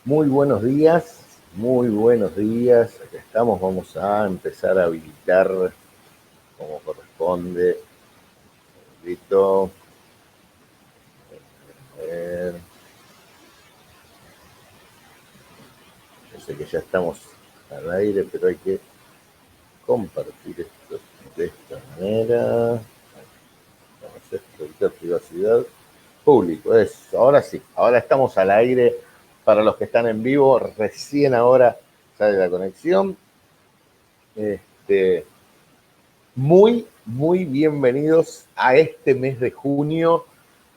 Muy buenos días, muy buenos días. Acá estamos, vamos a empezar a habilitar como corresponde. Listo. A ver. Yo sé que ya estamos al aire, pero hay que compartir esto de esta manera. Vamos a evitar privacidad. Público, eso. Ahora sí, ahora estamos al aire para los que están en vivo. Recién ahora sale la conexión. Este, muy bienvenidos a este mes de junio.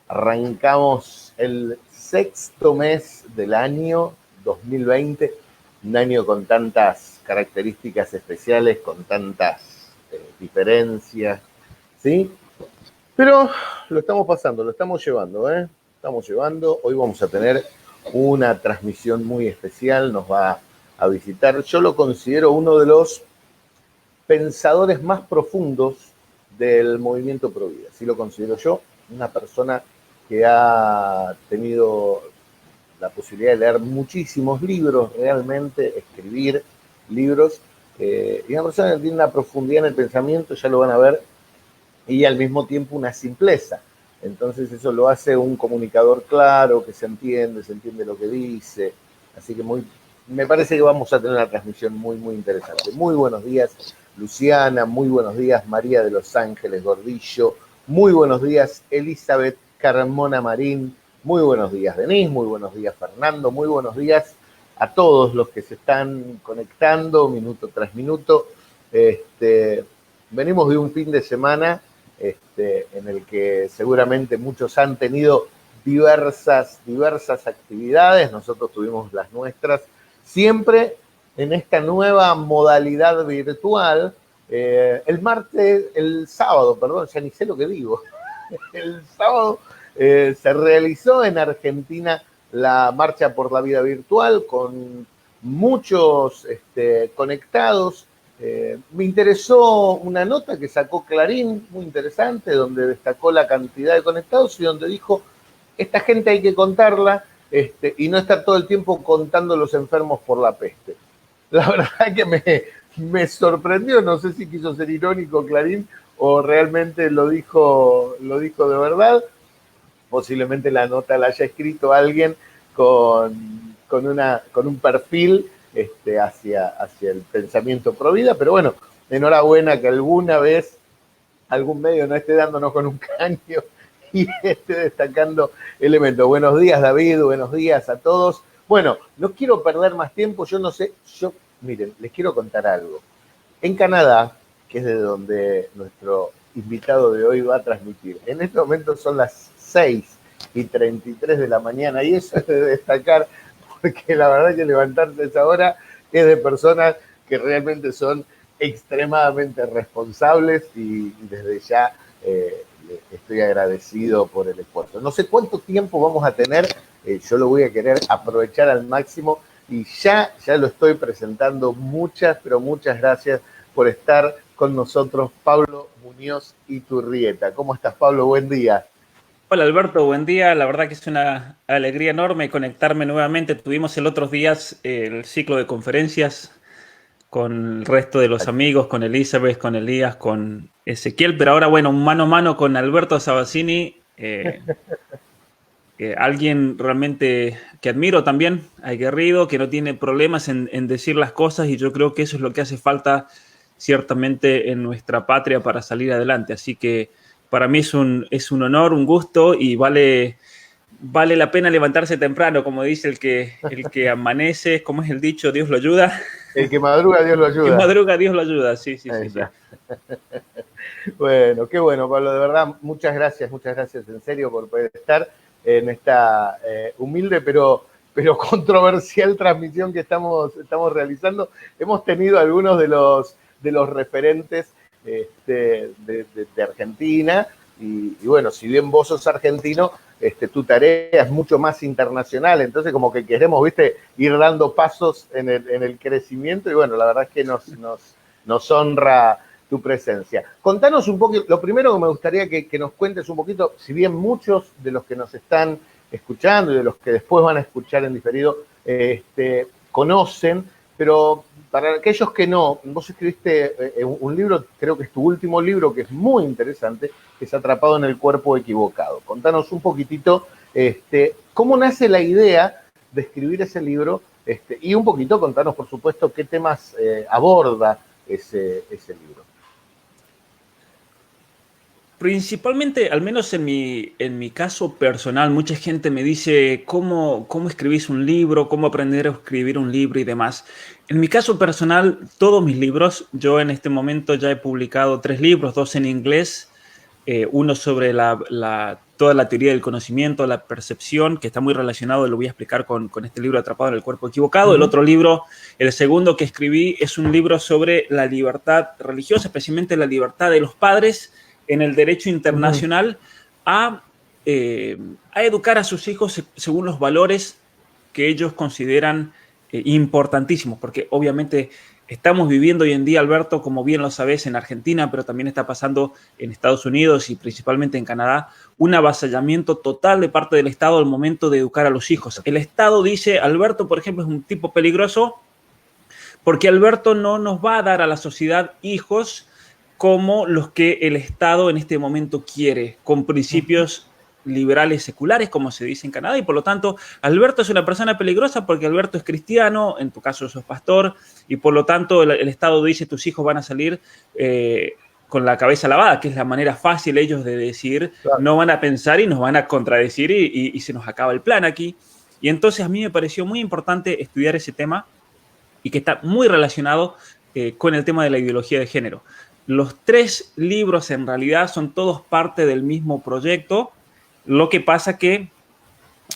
Arrancamos el sexto mes del año 2020, un año con tantas características especiales, con tantas diferencias, ¿sí? Pero lo estamos pasando, lo estamos llevando, ¿eh? Estamos llevando. Hoy vamos a tener una transmisión muy especial, nos va a visitar. Yo lo considero uno de los pensadores más profundos del movimiento pro vida. Así lo considero yo, una persona que ha tenido la posibilidad de leer muchísimos libros, realmente escribir libros, y una persona que tiene una profundidad en el pensamiento, ya lo van a ver, y al mismo tiempo una simpleza. Entonces eso lo hace un comunicador claro, que se entiende lo que dice. Así que me parece que vamos a tener una transmisión muy interesante. Muy buenos días, Luciana, muy buenos días, María de Los Ángeles Gordillo, muy buenos días, Elizabeth Carmona Marín, muy buenos días, Denise, muy buenos días, Fernando, muy buenos días a todos los que se están conectando minuto tras minuto. Venimos de un fin de semana en el que seguramente muchos han tenido diversas actividades, nosotros tuvimos las nuestras, siempre en esta nueva modalidad virtual. El sábado, perdón, ya ni sé lo que digo, el sábado se realizó en Argentina la Marcha por la Vida Virtual con muchos conectados. Me interesó una nota que sacó Clarín, muy interesante, donde destacó la cantidad de conectados y donde dijo, esta gente hay que contarla y no estar todo el tiempo contando los enfermos por la peste. La verdad que me sorprendió, no sé si quiso ser irónico Clarín o realmente lo dijo de verdad. Posiblemente la nota la haya escrito alguien con un perfil hacia el pensamiento pro vida, pero bueno, enhorabuena que alguna vez algún medio no esté dándonos con un caño y esté destacando elementos. Buenos días, David, buenos días a todos. Bueno, no quiero perder más tiempo, yo no sé, miren, les quiero contar algo. En Canadá, que es de donde nuestro invitado de hoy va a transmitir, en este momento son las 6:33 de la mañana y eso es de destacar porque la verdad que levantarse a esa hora es de personas que realmente son extremadamente responsables y desde ya estoy agradecido por el esfuerzo. No sé cuánto tiempo vamos a tener, yo lo voy a querer aprovechar al máximo y ya lo estoy presentando. Pero muchas gracias por estar con nosotros, Pablo Muñoz Iturrieta. ¿Cómo estás, Pablo? Buen día. Hola Alberto, buen día. La verdad que es una alegría enorme conectarme nuevamente. Tuvimos el otros días el ciclo de conferencias con el resto de los amigos, con Elizabeth, con Elías, con Ezequiel, pero ahora bueno, un mano a mano con Alberto Sabazzini, alguien realmente que admiro también, aguerrido, que no tiene problemas en decir las cosas y yo creo que eso es lo que hace falta ciertamente en nuestra patria para salir adelante. Así que para mí es un honor, un gusto y vale la pena levantarse temprano, como dice el que amanece, como es el dicho, Dios lo ayuda. El que madruga, Dios lo Que ayuda. madruga, Dios lo ayuda. Sí, sí, Ahí sí, sí. está. Bueno, qué bueno, Pablo, de verdad, muchas gracias en serio por poder estar en esta humilde pero controversial transmisión que estamos realizando. Hemos tenido algunos de los referentes de Argentina y bueno, si bien vos sos argentino, tu tarea es mucho más internacional, entonces como que queremos, viste, ir dando pasos en el crecimiento y bueno, la verdad es que nos honra tu presencia. Contanos un poco, lo primero que me gustaría que nos cuentes un poquito, si bien muchos de los que nos están escuchando y de los que después van a escuchar en diferido conocen, pero para aquellos que no, vos escribiste un libro, creo que es tu último libro, que es muy interesante, que es Atrapado en el cuerpo equivocado. Contanos un poquitito cómo nace la idea de escribir ese libro y un poquito contanos, por supuesto, qué temas aborda ese libro. Principalmente, al menos en mi caso personal, mucha gente me dice cómo escribís un libro, cómo aprender a escribir un libro y demás. En mi caso personal, todos mis libros, yo en este momento ya he publicado 3 libros, 2 en inglés, uno sobre toda la teoría del conocimiento, la percepción, que está muy relacionado, lo voy a explicar con este libro Atrapado en el cuerpo equivocado. El otro libro, el segundo que escribí, es un libro sobre la libertad religiosa, especialmente la libertad de los padres en el derecho internacional a educar a sus hijos según los valores que ellos consideran importantísimos, porque obviamente estamos viviendo hoy en día, Alberto, como bien lo sabes, en Argentina, pero también está pasando en Estados Unidos y principalmente en Canadá, un avasallamiento total de parte del Estado al momento de educar a los hijos. El Estado dice, Alberto, por ejemplo, es un tipo peligroso porque Alberto no nos va a dar a la sociedad hijos como los que el Estado en este momento quiere, con principios liberales seculares, como se dice en Canadá, y por lo tanto, Alberto es una persona peligrosa porque Alberto es cristiano, en tu caso sos pastor, y por lo tanto el Estado dice tus hijos van a salir con la cabeza lavada, que es la manera fácil ellos de decir, claro, no van a pensar y nos van a contradecir y se nos acaba el plan aquí. Y entonces a mí me pareció muy importante estudiar ese tema y que está muy relacionado con el tema de la ideología de género. Los 3 libros en realidad son todos parte del mismo proyecto, lo que pasa que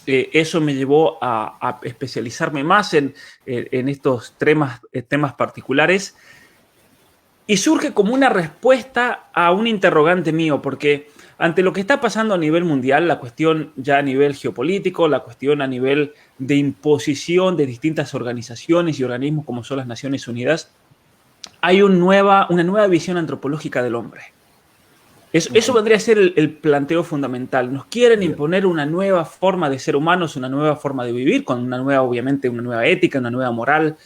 eso me llevó a especializarme más en estos temas particulares y surge como una respuesta a un interrogante mío, porque ante lo que está pasando a nivel mundial, la cuestión ya a nivel geopolítico, la cuestión a nivel de imposición de distintas organizaciones y organismos como son las Naciones Unidas, hay una nueva visión antropológica del hombre. Eso vendría a ser el planteo fundamental. Nos quieren imponer una nueva forma de ser humanos, una nueva forma de vivir, con obviamente, una nueva ética, una nueva moral,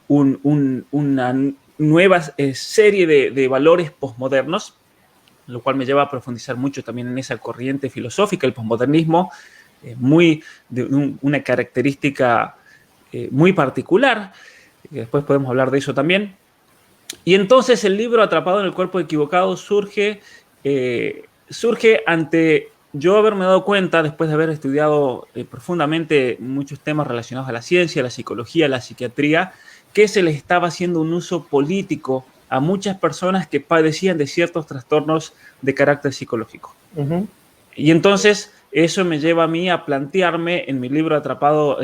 una nueva serie de valores posmodernos, lo cual me lleva a profundizar mucho también en esa corriente filosófica, el posmodernismo, una característica muy particular. Después podemos hablar de eso también. Y entonces el libro Atrapado en el cuerpo equivocado surge ante yo haberme dado cuenta, después de haber estudiado profundamente muchos temas relacionados a la ciencia, la psicología, la psiquiatría, que se les estaba haciendo un uso político a muchas personas que padecían de ciertos trastornos de carácter psicológico. Y entonces eso me lleva a mí a plantearme en mi libro Atrapado,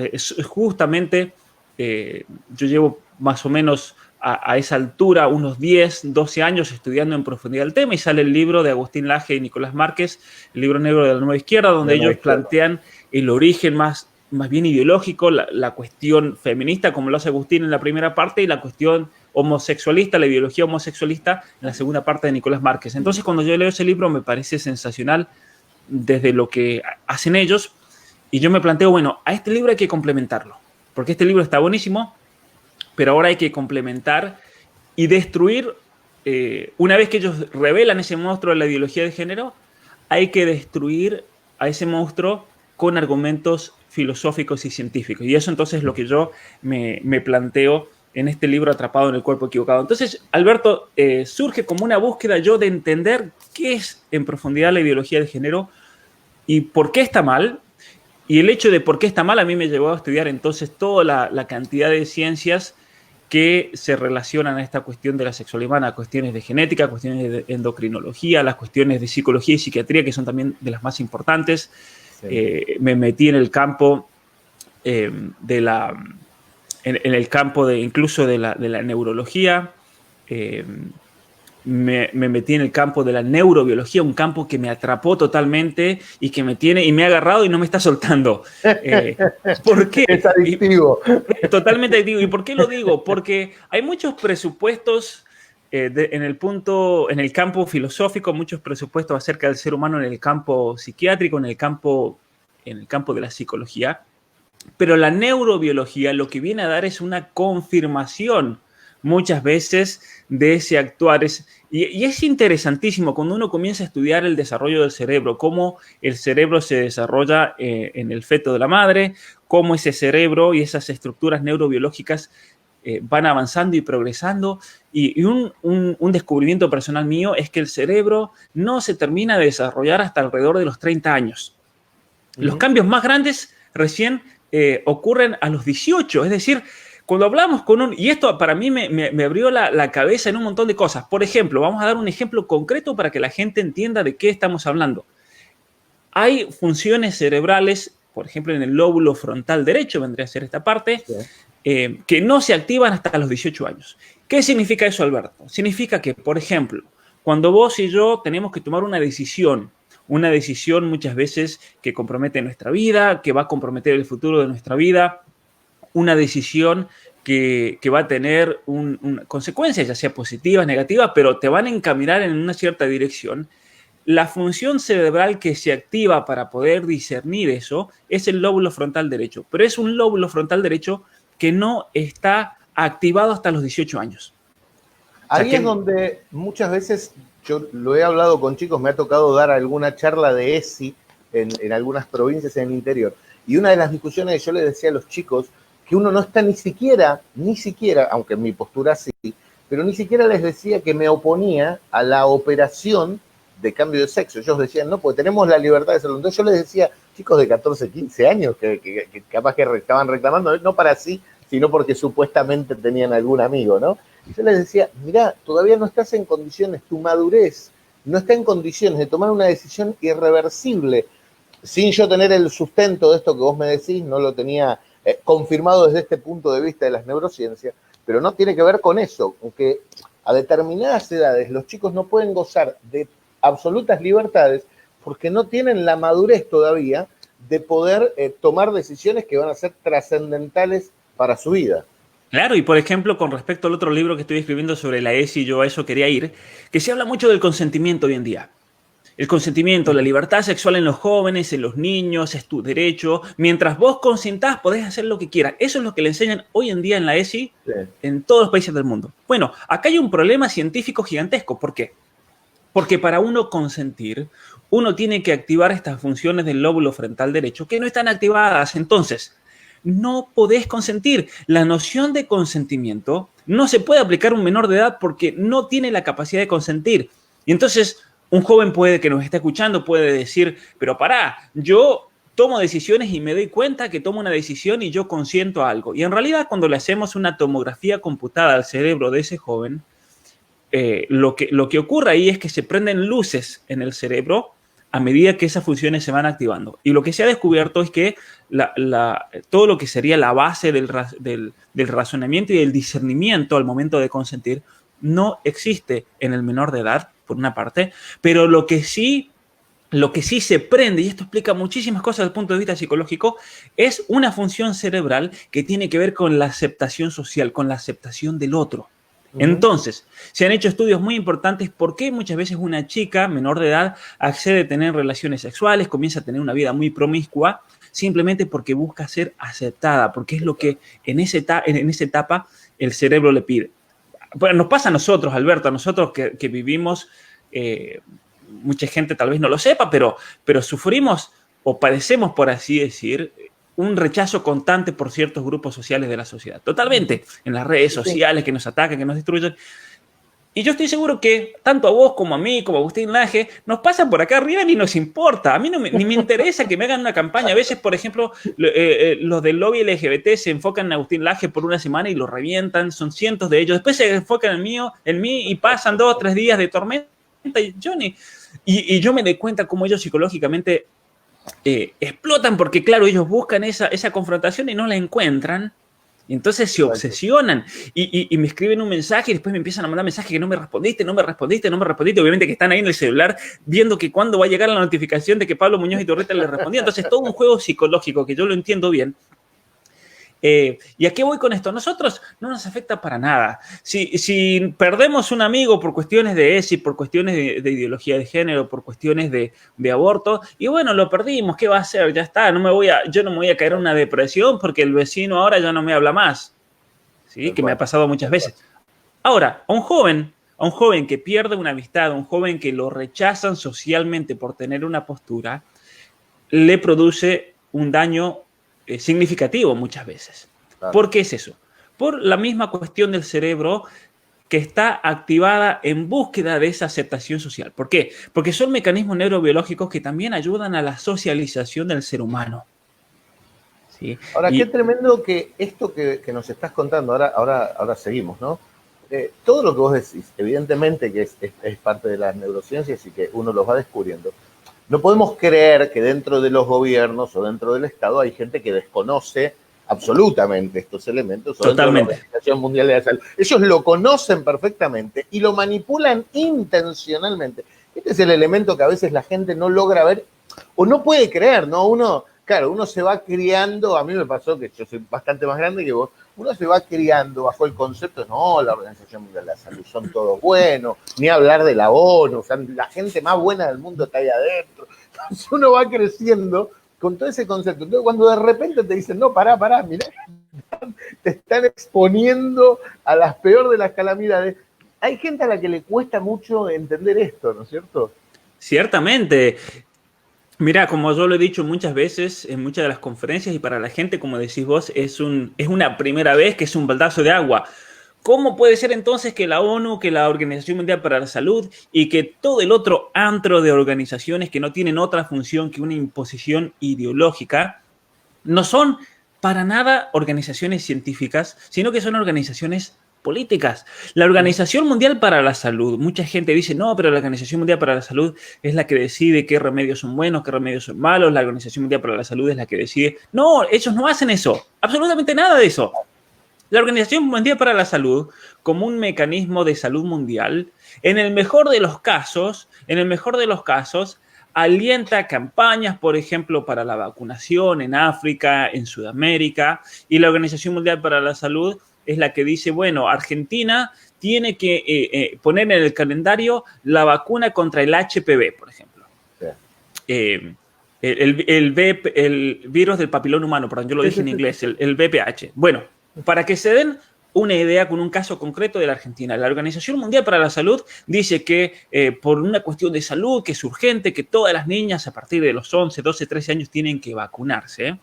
justamente yo llevo más o menos a esa altura unos 10, 12 años estudiando en profundidad el tema y sale el libro de Agustín Laje y Nicolás Márquez, el libro negro de la nueva izquierda, donde ellos plantean el origen más bien ideológico, la cuestión feminista, como lo hace Agustín en la primera parte, y la cuestión homosexualista, la ideología homosexualista, en la segunda parte de Nicolás Márquez. Entonces, cuando yo leo ese libro, me parece sensacional desde lo que hacen ellos, y yo me planteo, bueno, a este libro hay que complementarlo, porque este libro está buenísimo, pero ahora hay que complementar y destruir, una vez que ellos revelan ese monstruo de la ideología de género, hay que destruir a ese monstruo con argumentos filosóficos y científicos. Y eso entonces es lo que yo me planteo en este libro Atrapado en el cuerpo equivocado. Entonces, Alberto, surge como una búsqueda yo de entender qué es en profundidad la ideología de género y por qué está mal. Y el hecho de por qué está mal a mí me llevó a estudiar entonces toda la cantidad de ciencias que se relacionan a esta cuestión de la sexualidad humana, cuestiones de genética, cuestiones de endocrinología, las cuestiones de psicología y psiquiatría, que son también de las más importantes. Sí. Me metí en el campo en el campo incluso de la neurología, me metí en el campo de la neurobiología, un campo que me atrapó totalmente y que me ha agarrado y no me está soltando. ¿Por qué? Es adictivo. Totalmente adictivo. ¿Y por qué lo digo? Porque hay muchos presupuestos en el campo filosófico, muchos presupuestos acerca del ser humano en el campo psiquiátrico, en el campo en el campo de la psicología, pero la neurobiología lo que viene a dar es una confirmación muchas veces de ese actuar. Y es interesantísimo cuando uno comienza a estudiar el desarrollo del cerebro, cómo el cerebro se desarrolla en el feto de la madre, cómo ese cerebro y esas estructuras neurobiológicas van avanzando y progresando. Y un descubrimiento personal mío es que el cerebro no se termina de desarrollar hasta alrededor de los 30 años. Los cambios más grandes recién ocurren a los 18, es decir, cuando hablamos con y esto para mí me abrió la cabeza en un montón de cosas. Por ejemplo, vamos a dar un ejemplo concreto para que la gente entienda de qué estamos hablando. Hay funciones cerebrales, por ejemplo, en el lóbulo frontal derecho, vendría a ser esta parte, que no se activan hasta los 18 años. ¿Qué significa eso, Alberto? Significa que, por ejemplo, cuando vos y yo tenemos que tomar una decisión muchas veces que compromete nuestra vida, que va a comprometer el futuro de nuestra vida, una decisión que va a tener consecuencias, ya sea positivas, negativas, pero te van a encaminar en una cierta dirección. La función cerebral que se activa para poder discernir eso es el lóbulo frontal derecho, pero es un lóbulo frontal derecho que no está activado hasta los 18 años. Ahí es donde muchas veces, yo lo he hablado con chicos, me ha tocado dar alguna charla de ESI en algunas provincias en el interior, y una de las discusiones que yo les decía a los chicos, que uno no está ni siquiera, aunque en mi postura sí, pero ni siquiera les decía que me oponía a la operación de cambio de sexo. Ellos decían, no, porque tenemos la libertad de hacerlo. Entonces yo les decía, chicos de 14, 15 años, que capaz que estaban reclamando, no para sí, sino porque supuestamente tenían algún amigo, ¿no? Y yo les decía, mirá, todavía no estás en condiciones, tu madurez no está en condiciones de tomar una decisión irreversible, sin yo tener el sustento de esto que vos me decís, no lo tenía confirmado desde este punto de vista de las neurociencias, pero no tiene que ver con eso, aunque a determinadas edades los chicos no pueden gozar de absolutas libertades porque no tienen la madurez todavía de poder tomar decisiones que van a ser trascendentales para su vida. Claro, y por ejemplo, con respecto al otro libro que estoy escribiendo sobre la ESI, yo a eso quería ir, que se habla mucho del consentimiento hoy en día. El consentimiento, la libertad sexual en los jóvenes, en los niños, es tu derecho. Mientras vos consintás, podés hacer lo que quieras. Eso es lo que le enseñan hoy en día en la ESI, en todos los países del mundo. Bueno, acá hay un problema científico gigantesco. ¿Por qué? Porque para uno consentir, uno tiene que activar estas funciones del lóbulo frontal derecho que no están activadas. Entonces, no podés consentir. La noción de consentimiento no se puede aplicar a un menor de edad porque no tiene la capacidad de consentir. Y entonces, un joven que nos está escuchando puede decir, pero pará, yo tomo decisiones y me doy cuenta que tomo una decisión y yo consiento a algo. Y en realidad, cuando le hacemos una tomografía computada al cerebro de ese joven, lo que ocurre ahí es que se prenden luces en el cerebro a medida que esas funciones se van activando. Y lo que se ha descubierto es que todo lo que sería la base del razonamiento y del discernimiento al momento de consentir no existe en el menor de edad, por una parte, pero lo que sí se prende, y esto explica muchísimas cosas desde el punto de vista psicológico, es una función cerebral que tiene que ver con la aceptación social, con la aceptación del otro. Entonces, se han hecho estudios muy importantes por qué muchas veces una chica menor de edad accede a tener relaciones sexuales, comienza a tener una vida muy promiscua, simplemente porque busca ser aceptada, porque es lo que en esa etapa el cerebro le pide. Bueno, nos pasa a nosotros, Alberto, a nosotros que vivimos, mucha gente tal vez no lo sepa, pero sufrimos o padecemos, por así decir, un rechazo constante por ciertos grupos sociales de la sociedad. Totalmente, en las redes sociales que nos atacan, que nos destruyen. Y yo estoy seguro que tanto a vos como a mí, como a Agustín Laje, nos pasan por acá arriba y ni nos importa. A mí ni me interesa que me hagan una campaña. A veces, por ejemplo, los del lobby LGBT se enfocan en Agustín Laje por una semana y lo revientan. Son cientos de ellos. Después se enfocan en mí y pasan 2 o 3 días de tormenta. Y yo me doy cuenta cómo ellos psicológicamente explotan porque, claro, ellos buscan esa confrontación y no la encuentran. Y entonces se obsesionan y me escriben un mensaje y después me empiezan a mandar mensajes que no me respondiste. Obviamente que están ahí en el celular viendo que cuándo va a llegar la notificación de que Pablo Muñoz Iturreta les respondió. Entonces todo un juego psicológico que yo lo entiendo bien. ¿Y a qué voy con esto? Nosotros no nos afecta para nada. Si perdemos un amigo por cuestiones de ESI, por cuestiones de ideología de género, por cuestiones de aborto, y bueno, lo perdimos, ¿qué va a hacer? Ya está, yo no me voy a caer en una depresión porque el vecino ahora ya no me habla más, ¿sí? Que me ha pasado muchas veces. Ahora, a un joven que pierde una amistad, a un joven que lo rechazan socialmente por tener una postura, le produce un daño significativo muchas veces. Claro. ¿Por qué es eso? Por la misma cuestión del cerebro que está activada en búsqueda de esa aceptación social. ¿Por qué? Porque son mecanismos neurobiológicos que también ayudan a la socialización del ser humano. ¿Sí? Ahora, qué tremendo que esto que nos estás contando, ahora seguimos, ¿no? Todo lo que vos decís, evidentemente que es parte de las neurociencias y que uno los va descubriendo. No podemos creer que dentro de los gobiernos o dentro del Estado hay gente que desconoce absolutamente estos elementos. Totalmente. La Organización Mundial de la Salud. Ellos lo conocen perfectamente y lo manipulan intencionalmente. Este es el elemento que a veces la gente no logra ver o no puede creer, ¿no? Claro, uno se va criando, a mí me pasó que yo soy bastante más grande que vos, uno se va criando bajo el concepto de, no, la Organización Mundial de la Salud son todos buenos, ni hablar de la ONU, o sea, la gente más buena del mundo está ahí adentro. Entonces uno va creciendo con todo ese concepto. Entonces cuando de repente te dicen, no, pará, mirá, te están exponiendo a las peores de las calamidades, hay gente a la que le cuesta mucho entender esto, ¿no es cierto? Ciertamente. Mira, como yo lo he dicho muchas veces en muchas de las conferencias y para la gente, como decís vos, es una primera vez que es un baldazo de agua. ¿Cómo puede ser entonces que la ONU, que la Organización Mundial para la Salud y que todo el otro antro de organizaciones que no tienen otra función que una imposición ideológica no son para nada organizaciones científicas, sino que son organizaciones políticas? La Organización Mundial para la Salud, mucha gente dice, no, pero la Organización Mundial para la Salud es la que decide qué remedios son buenos, qué remedios son malos, la Organización Mundial para la Salud es la que decide. No, ellos no hacen eso, absolutamente nada de eso. La Organización Mundial para la Salud, como un mecanismo de salud mundial, en el mejor de los casos, alienta campañas, por ejemplo, para la vacunación en África, en Sudamérica, y la Organización Mundial para la Salud es la que dice, bueno, Argentina tiene que poner en el calendario la vacuna contra el HPV, por ejemplo. Sí. El virus del papilón humano, perdón, yo lo dije en inglés, el VPH. Bueno, para que se den una idea con un caso concreto de la Argentina, la Organización Mundial para la Salud dice que por una cuestión de salud, que es urgente, que todas las niñas a partir de los 11, 12, 13 años tienen que vacunarse.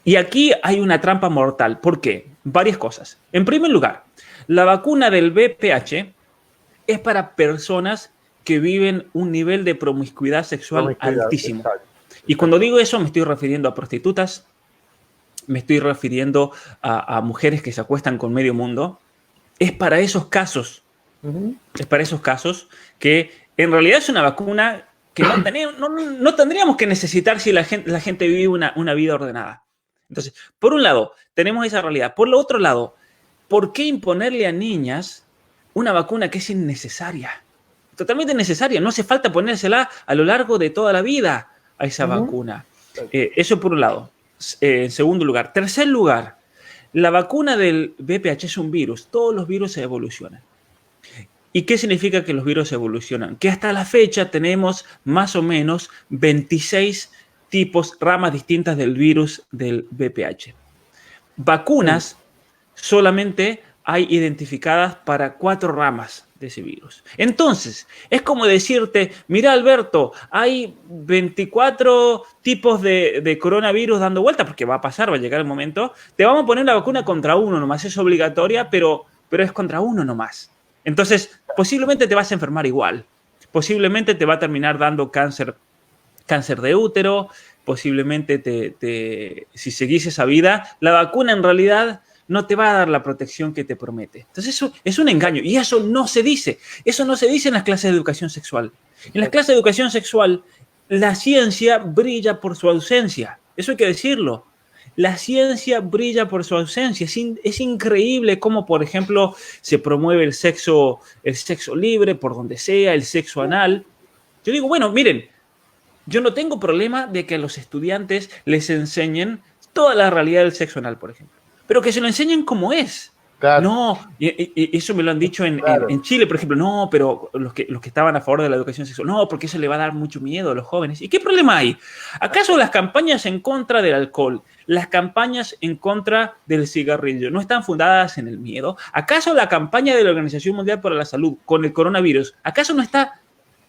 Y aquí hay una trampa mortal. ¿Por qué? Varias cosas. En primer lugar, la vacuna del VPH es para personas que viven un nivel de promiscuidad sexual altísimo. Exacto. Y cuando digo eso me estoy refiriendo a prostitutas, me estoy refiriendo a mujeres que se acuestan con medio mundo. Es para esos casos, es para esos casos que en realidad es una vacuna que no tendríamos que necesitar si la gente vive una vida ordenada. Entonces, por un lado, tenemos esa realidad. Por el otro lado, ¿por qué imponerle a niñas una vacuna que es innecesaria? Totalmente innecesaria. No hace falta ponérsela a lo largo de toda la vida a esa vacuna. Eso por un lado. En segundo lugar. Tercer lugar, la vacuna del VPH es un virus. Todos los virus se evolucionan. ¿Y qué significa que los virus evolucionan? Que hasta la fecha tenemos más o menos 26 ramas distintas del virus del VPH. Vacunas solamente hay identificadas para 4 ramas de ese virus. Entonces, es como decirte, mira Alberto, hay 24 tipos de coronavirus dando vueltas, porque va a pasar, va a llegar el momento, te vamos a poner la vacuna contra uno nomás, es obligatoria, pero es contra uno nomás. Entonces, posiblemente te vas a enfermar igual, posiblemente te va a terminar dando cáncer de útero, posiblemente si seguís esa vida, la vacuna en realidad no te va a dar la protección que te promete. Entonces eso es un engaño y eso no se dice. Eso no se dice en las clases de educación sexual. En las clases de educación sexual, la ciencia brilla por su ausencia. Eso hay que decirlo. La ciencia brilla por su ausencia. Es increíble cómo, por ejemplo, se promueve el sexo libre por donde sea, el sexo anal. Yo digo, bueno, miren, yo no tengo problema de que a los estudiantes les enseñen toda la realidad del sexo anal, por ejemplo. Pero que se lo enseñen como es. Claro. No, y eso me lo han dicho Claro. en Chile, por ejemplo. No, pero los que estaban a favor de la educación sexual, no, porque eso le va a dar mucho miedo a los jóvenes. ¿Y qué problema hay? ¿Acaso las campañas en contra del alcohol, las campañas en contra del cigarrillo, no están fundadas en el miedo? ¿Acaso la campaña de la Organización Mundial para la Salud con el coronavirus, acaso no está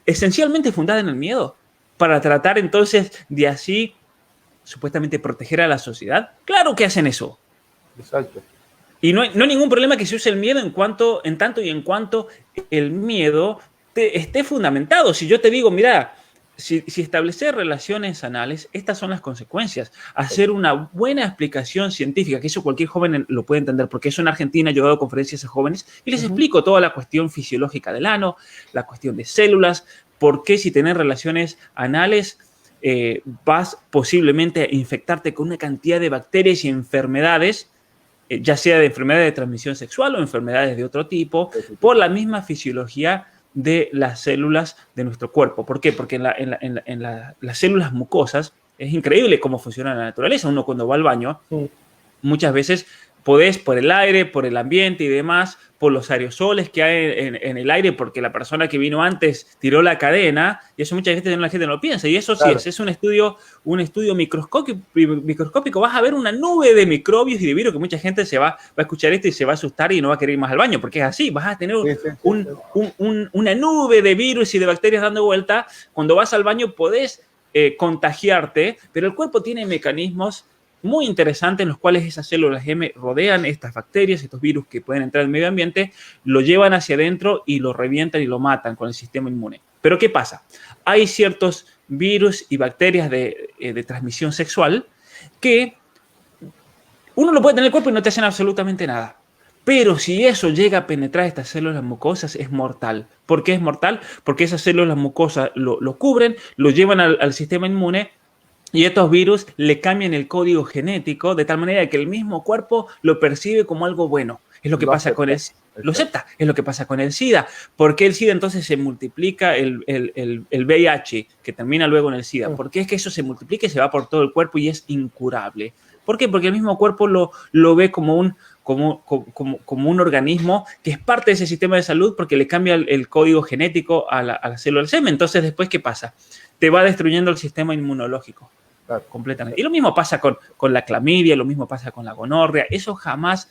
esencialmente fundada en el miedo? Para tratar entonces de así supuestamente proteger a la sociedad. Claro que hacen eso. Exacto. Y no hay ningún problema que se use el miedo en tanto y en cuanto el miedo esté fundamentado. Si yo te digo, mira, si establecer relaciones anales, estas son las consecuencias. Hacer una buena explicación científica, que eso cualquier joven lo puede entender, porque eso en Argentina yo he dado conferencias a jóvenes y les explico toda la cuestión fisiológica del ano, la cuestión de células, por qué si tener relaciones anales vas posiblemente a infectarte con una cantidad de bacterias y enfermedades, ya sea de enfermedades de transmisión sexual o enfermedades de otro tipo, por la misma fisiología de las células de nuestro cuerpo. ¿Por qué? Porque en las células mucosas es increíble cómo funciona la naturaleza. Uno cuando va al baño, muchas veces podés, por el aire, por el ambiente y demás, por los aerosoles que hay en el aire, porque la persona que vino antes tiró la cadena, y eso mucha gente no lo piensa, y eso claro. Sí es un estudio microscópico, vas a ver una nube de microbios y de virus que mucha gente va a escuchar esto y se va a asustar y no va a querer ir más al baño, porque es así, vas a tener una nube de virus y de bacterias dando vuelta. Cuando vas al baño podés contagiarte, pero el cuerpo tiene mecanismos muy interesantes en los cuales esas células M rodean estas bacterias, estos virus que pueden entrar al medio ambiente, lo llevan hacia adentro y lo revientan y lo matan con el sistema inmune. Pero ¿qué pasa? Hay ciertos virus y bacterias de transmisión sexual que uno lo puede tener en el cuerpo y no te hacen absolutamente nada. Pero si eso llega a penetrar estas células mucosas, es mortal. ¿Por qué es mortal? Porque esas células mucosas lo cubren, lo llevan al sistema inmune. Y estos virus le cambian el código genético de tal manera que el mismo cuerpo lo percibe como algo bueno. Es lo que pasa con el lo acepta, es lo que pasa con el SIDA. ¿Por qué el SIDA entonces se multiplica el VIH, que termina luego en el SIDA? Porque es que eso se multiplica y se va por todo el cuerpo y es incurable. ¿Por qué? Porque el mismo cuerpo lo ve como un organismo que es parte de ese sistema de salud porque le cambia el código genético a la célula del semen. Entonces, ¿después qué pasa? Te va destruyendo el sistema inmunológico. Claro. Completamente. Y lo mismo pasa con la clamidia, lo mismo pasa con la gonorrea. Eso jamás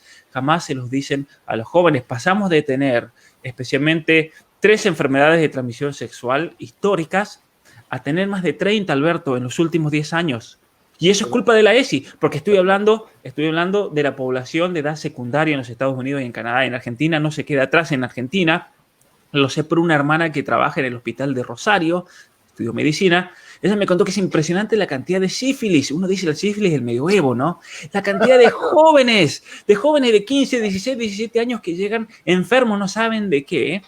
se los dicen a los jóvenes. Pasamos de tener especialmente 3 enfermedades de transmisión sexual históricas a tener más de 30, Alberto, en los últimos 10 años. Y eso es culpa de la ESI, porque estoy hablando de la población de edad secundaria en los Estados Unidos y en Canadá. En Argentina no se queda atrás. En Argentina, lo sé por una hermana que trabaja en el hospital de Rosario, estudió medicina. Ella me contó que es impresionante la cantidad de sífilis. Uno dice el sífilis del medioevo, ¿no? La cantidad de jóvenes de 15, 16, 17 años que llegan enfermos, no saben de qué.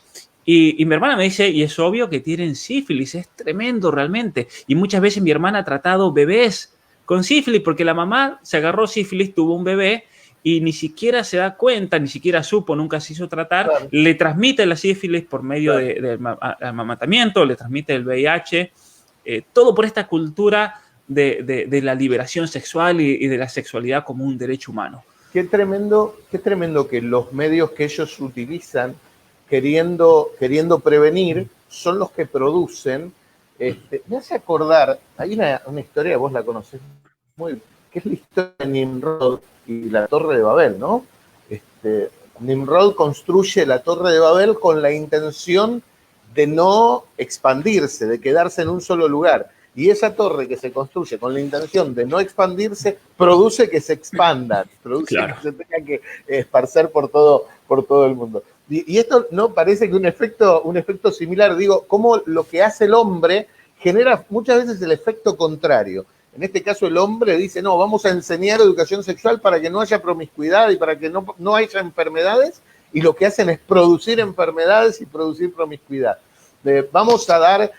Y mi hermana me dice, y es obvio que tienen sífilis, es tremendo realmente. Y muchas veces mi hermana ha tratado bebés con sífilis porque la mamá se agarró sífilis, tuvo un bebé y ni siquiera se da cuenta, ni siquiera supo, nunca se hizo tratar, claro. Le transmite la sífilis por medio del amamantamiento, le transmite el VIH, todo por esta cultura de la liberación sexual y de la sexualidad como un derecho humano. Qué tremendo que los medios que ellos utilizan queriendo prevenir son los que producen. Me hace acordar, hay una historia, vos la conocés muy bien, que es la historia de Nimrod y la Torre de Babel, ¿no? Nimrod construye la Torre de Babel con la intención de no expandirse, de quedarse en un solo lugar. Y esa torre que se construye con la intención de no expandirse, produce que se expandan, produce claro. Que se tenga que esparcer por todo el mundo. Y esto no parece que un efecto similar, digo, cómo lo que hace el hombre genera muchas veces el efecto contrario. En este caso el hombre dice, no, vamos a enseñar educación sexual para que no haya promiscuidad y para que no haya enfermedades, y lo que hacen es producir enfermedades y producir promiscuidad. Vamos a dar,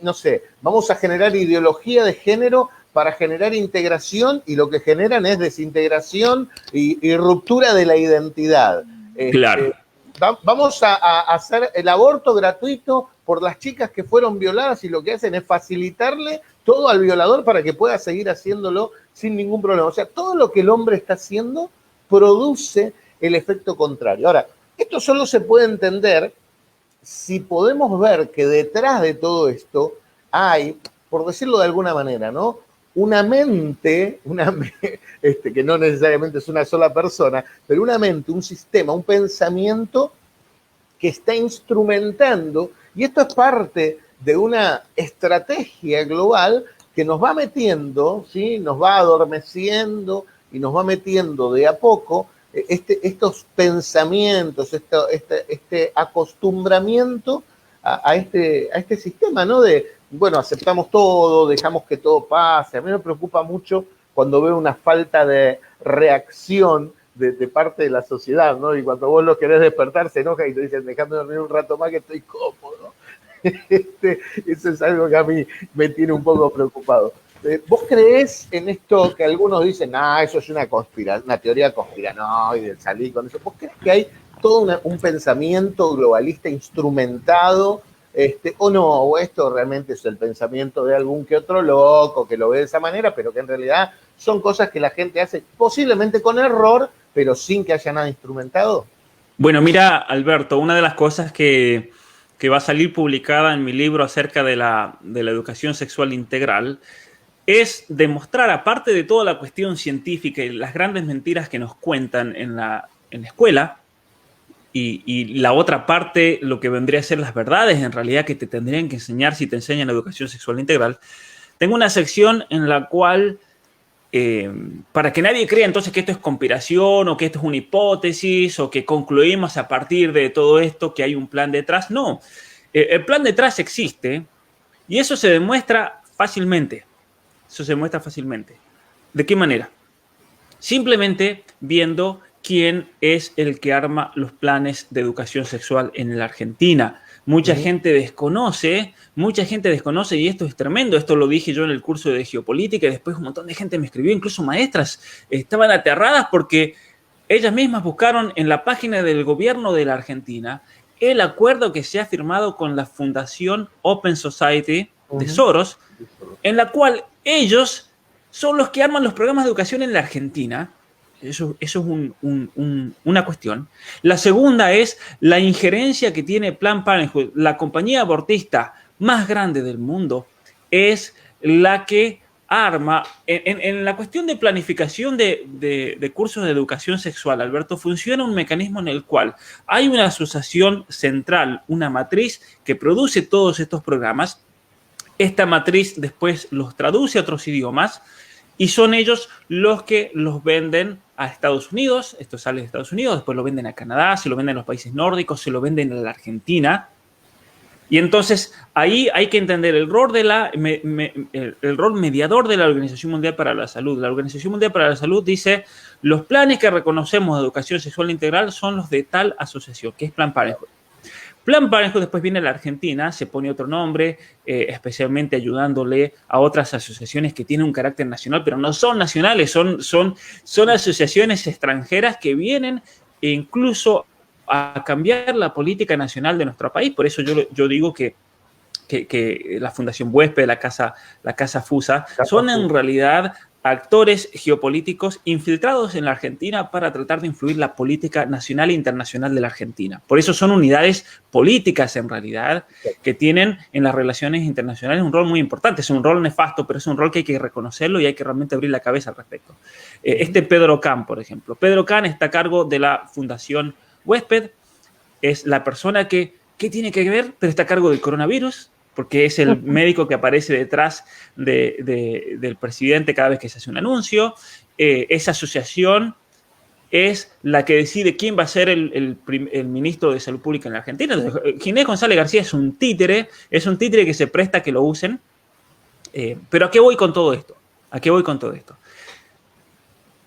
no sé, vamos a generar ideología de género para generar integración, y lo que generan es desintegración y ruptura de la identidad. Claro. Vamos a hacer el aborto gratuito por las chicas que fueron violadas, y lo que hacen es facilitarle todo al violador para que pueda seguir haciéndolo sin ningún problema. O sea, todo lo que el hombre está haciendo produce el efecto contrario. Ahora, esto solo se puede entender si podemos ver que detrás de todo esto hay, por decirlo de alguna manera, ¿no? Una mente, que no necesariamente es una sola persona, pero una mente, un sistema, un pensamiento que está instrumentando, y esto es parte de una estrategia global que nos va metiendo, ¿sí? Nos va adormeciendo y nos va metiendo de a poco estos pensamientos, este acostumbramiento a este sistema, ¿no? De, bueno, aceptamos todo, dejamos que todo pase. A mí me preocupa mucho cuando veo una falta de reacción de parte de la sociedad, ¿no? Y cuando vos lo querés despertar, se enoja y te dicen, dejame dormir un rato más que estoy cómodo. Eso es algo que a mí me tiene un poco preocupado. ¿Vos creés en esto que algunos dicen, eso es una teoría conspiranoide, salir con eso? ¿Vos creés que hay todo un pensamiento globalista instrumentado, o no, o esto realmente es el pensamiento de algún que otro loco que lo ve de esa manera, pero que en realidad son cosas que la gente hace posiblemente con error, pero sin que haya nada instrumentado? Bueno, mira, Alberto, una de las cosas que va a salir publicada en mi libro acerca de la educación sexual integral es demostrar, aparte de toda la cuestión científica y las grandes mentiras que nos cuentan en la escuela, y la otra parte, lo que vendría a ser las verdades en realidad que te tendrían que enseñar si te enseñan educación sexual integral, tengo una sección en la cual, para que nadie crea entonces que esto es conspiración o que esto es una hipótesis o que concluimos a partir de todo esto que hay un plan detrás, no. El plan detrás existe y eso se demuestra fácilmente. Eso se muestra fácilmente. ¿De qué manera? Simplemente viendo quién es el que arma los planes de educación sexual en la Argentina. Mucha gente desconoce, y esto es tremendo. Esto lo dije yo en el curso de geopolítica y después un montón de gente me escribió, incluso maestras estaban aterradas porque ellas mismas buscaron en la página del gobierno de la Argentina el acuerdo que se ha firmado con la Fundación Open Society de Soros, en la cual ellos son los que arman los programas de educación en la Argentina. Eso es una cuestión. La segunda es la injerencia que tiene Planned Parenthood. La compañía abortista más grande del mundo es la que arma, en la cuestión de planificación de cursos de educación sexual, Alberto, funciona un mecanismo en el cual hay una asociación central, una matriz que produce todos estos programas. Esta matriz después los traduce a otros idiomas y son ellos los que los venden a Estados Unidos. Esto sale de Estados Unidos, después lo venden a Canadá, se lo venden a los países nórdicos, se lo venden a la Argentina. Y entonces ahí hay que entender el rol, el rol mediador de la Organización Mundial para la Salud. La Organización Mundial para la Salud dice, los planes que reconocemos de educación sexual integral son los de tal asociación, que es Planned Parenthood. Planned Parenthood después viene a la Argentina, se pone otro nombre, especialmente ayudándole a otras asociaciones que tienen un carácter nacional, pero no son nacionales, son asociaciones extranjeras que vienen incluso a cambiar la política nacional de nuestro país. Por eso yo digo que la Fundación Huésped, la Casa FUSA, son en realidad actores geopolíticos infiltrados en la Argentina para tratar de influir la política nacional e internacional de la Argentina. Por eso son unidades políticas en realidad que tienen en las relaciones internacionales un rol muy importante. Es un rol nefasto, pero es un rol que hay que reconocerlo y hay que realmente abrir la cabeza al respecto. Pedro Kahn, por ejemplo. Pedro Kahn está a cargo de la Fundación Huésped, es la persona que, ¿qué tiene que ver? Pero está a cargo del coronavirus, porque es el médico que aparece detrás del presidente cada vez que se hace un anuncio. Esa asociación es la que decide quién va a ser el ministro de Salud Pública en la Argentina. Entonces, Ginés González García es un títere que se presta a que lo usen. Pero ¿a qué voy con todo esto?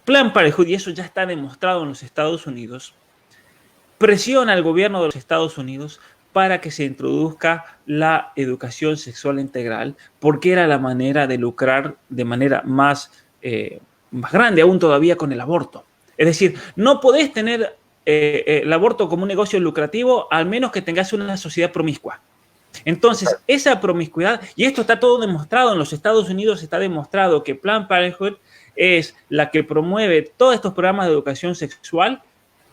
Planned Parenthood, y eso ya está demostrado en los Estados Unidos, presiona al gobierno de los Estados Unidos para que se introduzca la educación sexual integral, porque era la manera de lucrar de manera más grande aún todavía con el aborto. Es decir, no podés tener el aborto como un negocio lucrativo al menos que tengas una sociedad promiscua. Entonces, esa promiscuidad, y esto está todo demostrado en los Estados Unidos, está demostrado que Planned Parenthood es la que promueve todos estos programas de educación sexual,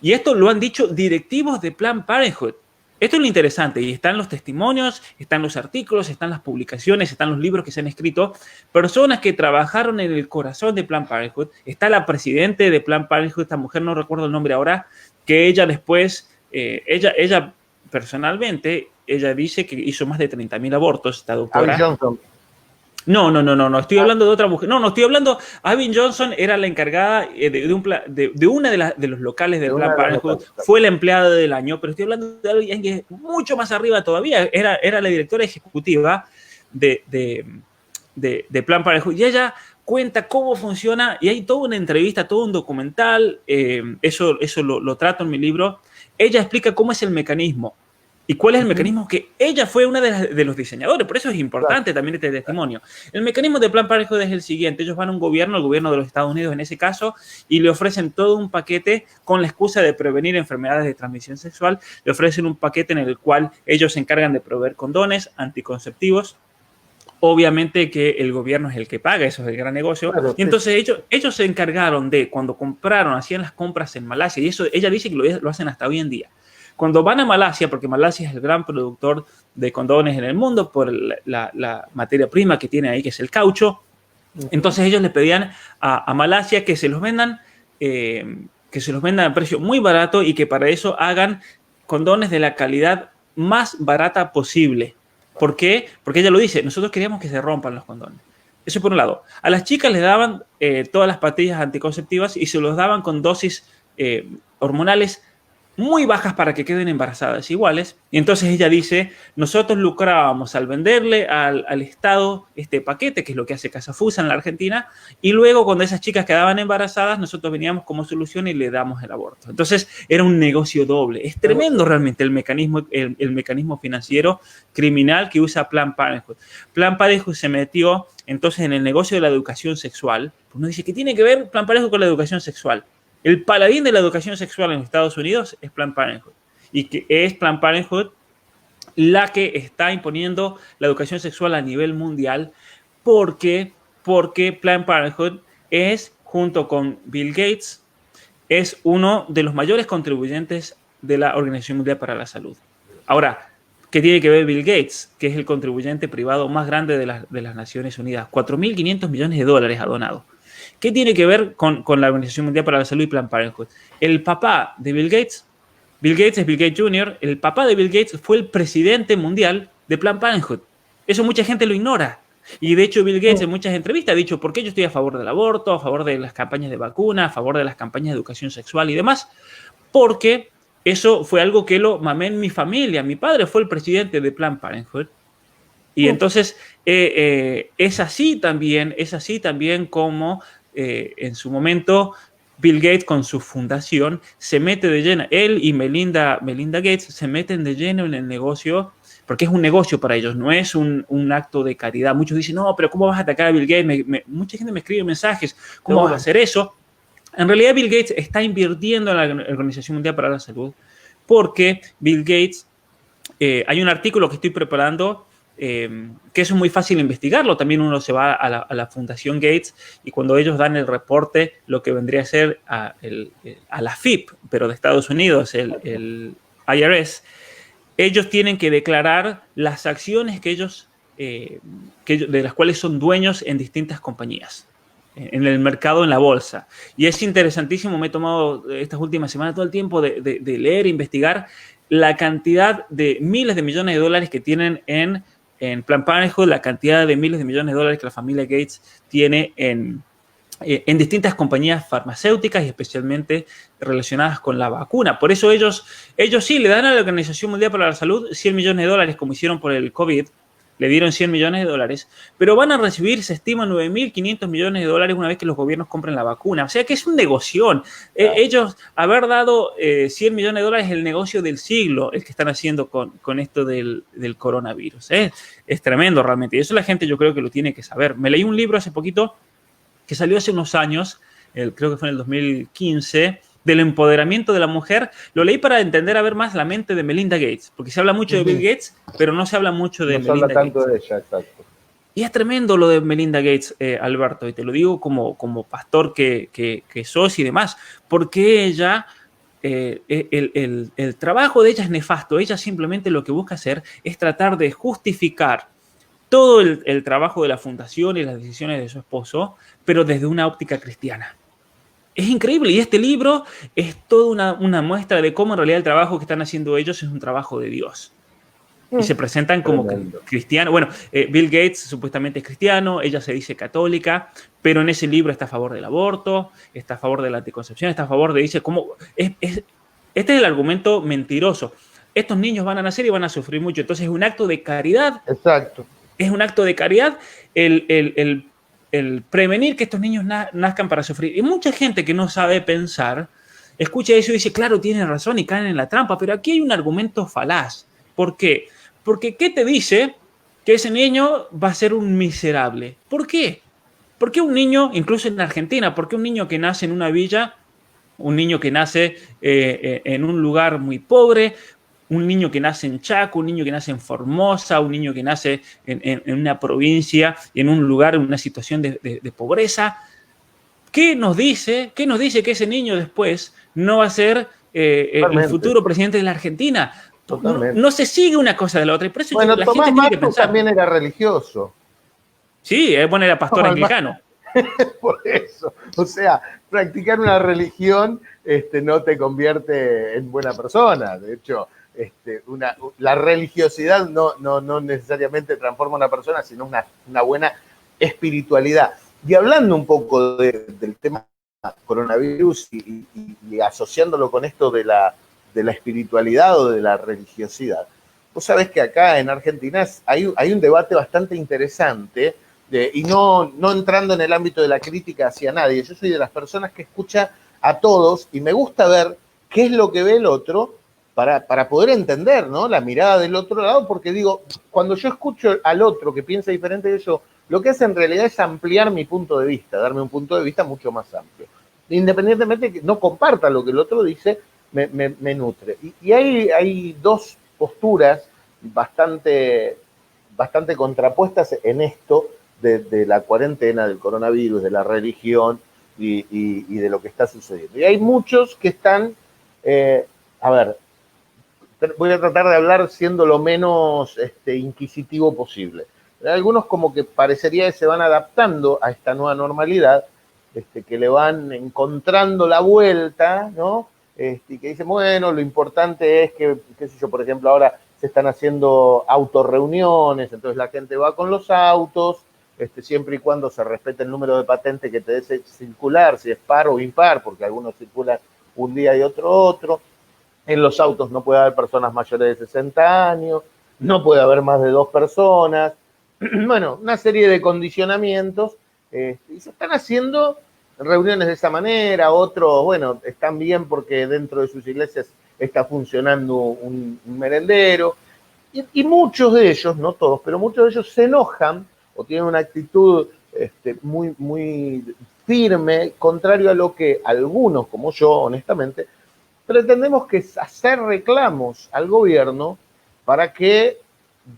y esto lo han dicho directivos de Planned Parenthood. Esto es lo interesante, y están los testimonios, están los artículos, están las publicaciones, están los libros que se han escrito, personas que trabajaron en el corazón de Planned Parenthood. Está la presidenta de Planned Parenthood, esta mujer, no recuerdo el nombre ahora, que ella después, ella personalmente, ella dice que hizo más de 30.000 abortos, esta doctora. Abby Johnson. No, estoy hablando de otra mujer. No, estoy hablando, Abby Johnson era la encargada de una de los locales de Planned Parenthood, fue la empleada del año, pero estoy hablando de alguien que es mucho más arriba todavía, era la directora ejecutiva de Planned Parenthood, y ella cuenta cómo funciona, y hay toda una entrevista, todo un documental, eso lo trato en mi libro. Ella explica cómo es el mecanismo. ¿Y cuál es el mecanismo? Que ella fue una de los diseñadores, por eso es importante también este testimonio. El mecanismo de Planned Parenthood es el siguiente: ellos van a un gobierno, el gobierno de los Estados Unidos en ese caso, y le ofrecen todo un paquete con la excusa de prevenir enfermedades de transmisión sexual. Le ofrecen un paquete en el cual ellos se encargan de proveer condones, anticonceptivos. Obviamente que el gobierno es el que paga, eso es el gran negocio. Claro, y entonces ellos se encargaron de, cuando compraron, hacían las compras en Malasia, y eso ella dice que lo hacen hasta hoy en día. Cuando van a Malasia, porque Malasia es el gran productor de condones en el mundo por la materia prima que tiene ahí, que es el caucho, entonces ellos le pedían a Malasia que se los vendan a precio muy barato, y que para eso hagan condones de la calidad más barata posible. ¿Por qué? Porque ella lo dice, nosotros queríamos que se rompan los condones. Eso por un lado. A las chicas les daban todas las pastillas anticonceptivas y se los daban con dosis hormonales muy bajas para que queden embarazadas iguales. Y entonces ella dice, nosotros lucrábamos al venderle al Estado este paquete, que es lo que hace Casafusa en la Argentina, y luego cuando esas chicas quedaban embarazadas, nosotros veníamos como solución y le damos el aborto. Entonces era un negocio doble. Es tremendo realmente el mecanismo financiero criminal que usa Planned Parenthood. Planned Parenthood se metió entonces en el negocio de la educación sexual. Uno dice, ¿qué tiene que ver Planned Parenthood con la educación sexual? El paladín de la educación sexual en Estados Unidos es Planned Parenthood, y que es Planned Parenthood la que está imponiendo la educación sexual a nivel mundial, porque Planned Parenthood es, junto con Bill Gates, es uno de los mayores contribuyentes de la Organización Mundial para la Salud. Ahora, ¿qué tiene que ver Bill Gates, que es el contribuyente privado más grande de las Naciones Unidas? 4.500 millones de dólares ha donado. ¿Qué tiene que ver con la Organización Mundial para la Salud y Planned Parenthood? El papá de Bill Gates es Bill Gates Jr., el papá de Bill Gates fue el presidente mundial de Planned Parenthood. Eso mucha gente lo ignora. Y de hecho Bill Gates en muchas entrevistas ha dicho, ¿por qué yo estoy a favor del aborto, a favor de las campañas de vacuna, a favor de las campañas de educación sexual y demás? Porque eso fue algo que lo mamé en mi familia. Mi padre fue el presidente de Planned Parenthood. Y entonces es así también como en su momento Bill Gates con su fundación se mete de lleno, él y Melinda Gates se meten de lleno en el negocio, porque es un negocio para ellos, no es un acto de caridad. Muchos dicen, no, pero ¿cómo vas a atacar a Bill Gates? Mucha gente me escribe mensajes, ¿cómo vas a hacer eso? En realidad Bill Gates está invirtiendo en la Organización Mundial para la Salud, porque Bill Gates, hay un artículo que estoy preparando, que eso es muy fácil investigarlo. También uno se va a la Fundación Gates, y cuando ellos dan el reporte, lo que vendría a ser a la FIP, pero de Estados Unidos, el IRS, ellos tienen que declarar las acciones que ellos, de las cuales son dueños en distintas compañías, en el mercado, en la bolsa. Y es interesantísimo, me he tomado estas últimas semanas todo el tiempo de leer e investigar la cantidad de miles de millones de dólares que tienen en Planned Parenthood, la cantidad de miles de millones de dólares que la familia Gates tiene en distintas compañías farmacéuticas y especialmente relacionadas con la vacuna. Por eso ellos sí le dan a la Organización Mundial para la Salud 100 millones de dólares, como hicieron por el COVID, le dieron 100 millones de dólares, pero van a recibir, se estima, 9.500 millones de dólares una vez que los gobiernos compren la vacuna. O sea que es un negoción. Ellos, haber dado 100 millones de dólares es el negocio del siglo, el que están haciendo con esto del coronavirus. Es tremendo realmente. Y eso la gente yo creo que lo tiene que saber. Me leí un libro hace poquito que salió hace unos años, creo que fue en el 2015, del empoderamiento de la mujer. Lo leí para entender a ver más la mente de Melinda Gates, porque se habla mucho de Bill Gates, pero no se habla mucho de Melinda Gates. No se habla tanto de ella, exacto. Y es tremendo lo de Melinda Gates, Alberto, y te lo digo como pastor que sos y demás, porque ella, el trabajo de ella es nefasto. Ella simplemente lo que busca hacer es tratar de justificar todo el trabajo de la fundación y las decisiones de su esposo, pero desde una óptica cristiana. Es increíble, y este libro es toda una muestra de cómo en realidad el trabajo que están haciendo ellos es un trabajo de Dios. Y se presentan como cristianos. Bueno, Bill Gates supuestamente es cristiano, ella se dice católica, pero en ese libro está a favor del aborto, está a favor de la anticoncepción, está a favor de, dice, cómo, este es el argumento mentiroso. Estos niños van a nacer y van a sufrir mucho, entonces es un acto de caridad. Exacto. Es un acto de caridad el prevenir que estos niños nazcan para sufrir. Y mucha gente que no sabe pensar, escucha eso y dice, claro, tienen razón y caen en la trampa, pero aquí hay un argumento falaz. ¿Por qué? Porque ¿qué te dice que ese niño va a ser un miserable? ¿Por qué? ¿Por qué un niño, incluso en Argentina, por qué un niño que nace en una villa, un niño que nace en un lugar muy pobre, un niño que nace en Chaco, un niño que nace en Formosa, un niño que nace en una provincia, en un lugar, en una situación de pobreza? ¿Qué nos dice que ese niño después no va a ser el futuro presidente de la Argentina? No se sigue una cosa de la otra. Y por eso bueno, la Tomás gente tiene que Marcos pensar. también era religioso. Sí, bueno, era pastor anglicano. Por eso, o sea, practicar una religión no te convierte en buena persona. De hecho, la religiosidad no necesariamente transforma a una persona, sino una buena espiritualidad. Y hablando un poco del tema coronavirus y asociándolo con esto de la espiritualidad o de la religiosidad, vos sabés que acá en Argentina hay un debate bastante interesante, y no entrando en el ámbito de la crítica hacia nadie. Yo soy de las personas que escucha a todos y me gusta ver qué es lo que ve el otro para poder entender, ¿no?, la mirada del otro lado, porque digo, cuando yo escucho al otro que piensa diferente de yo, lo que hace en realidad es ampliar mi punto de vista, darme un punto de vista mucho más amplio. Independientemente de que no comparta lo que el otro dice, me nutre. Y hay dos posturas bastante contrapuestas en esto de la cuarentena, del coronavirus, de la religión y de lo que está sucediendo. Y hay muchos que están, a ver, voy a tratar de hablar siendo lo menos inquisitivo posible. Algunos como que parecería que se van adaptando a esta nueva normalidad, que le van encontrando la vuelta, ¿no? Y que dicen, bueno, lo importante es que, qué sé yo, por ejemplo, ahora se están haciendo autorreuniones, entonces la gente va con los autos, siempre y cuando se respete el número de patente que te dé circular, si es par o impar, porque algunos circulan un día y otro. En los autos no puede haber personas mayores de 60 años, no puede haber más de 2 personas. Bueno, una serie de condicionamientos, y se están haciendo reuniones de esa manera. Otros, bueno, están bien porque dentro de sus iglesias está funcionando un merendero. Y muchos de ellos, no todos, pero muchos de ellos se enojan o tienen una actitud muy, muy firme, contrario a lo que algunos, como yo, honestamente, pretendemos, que es hacer reclamos al gobierno para que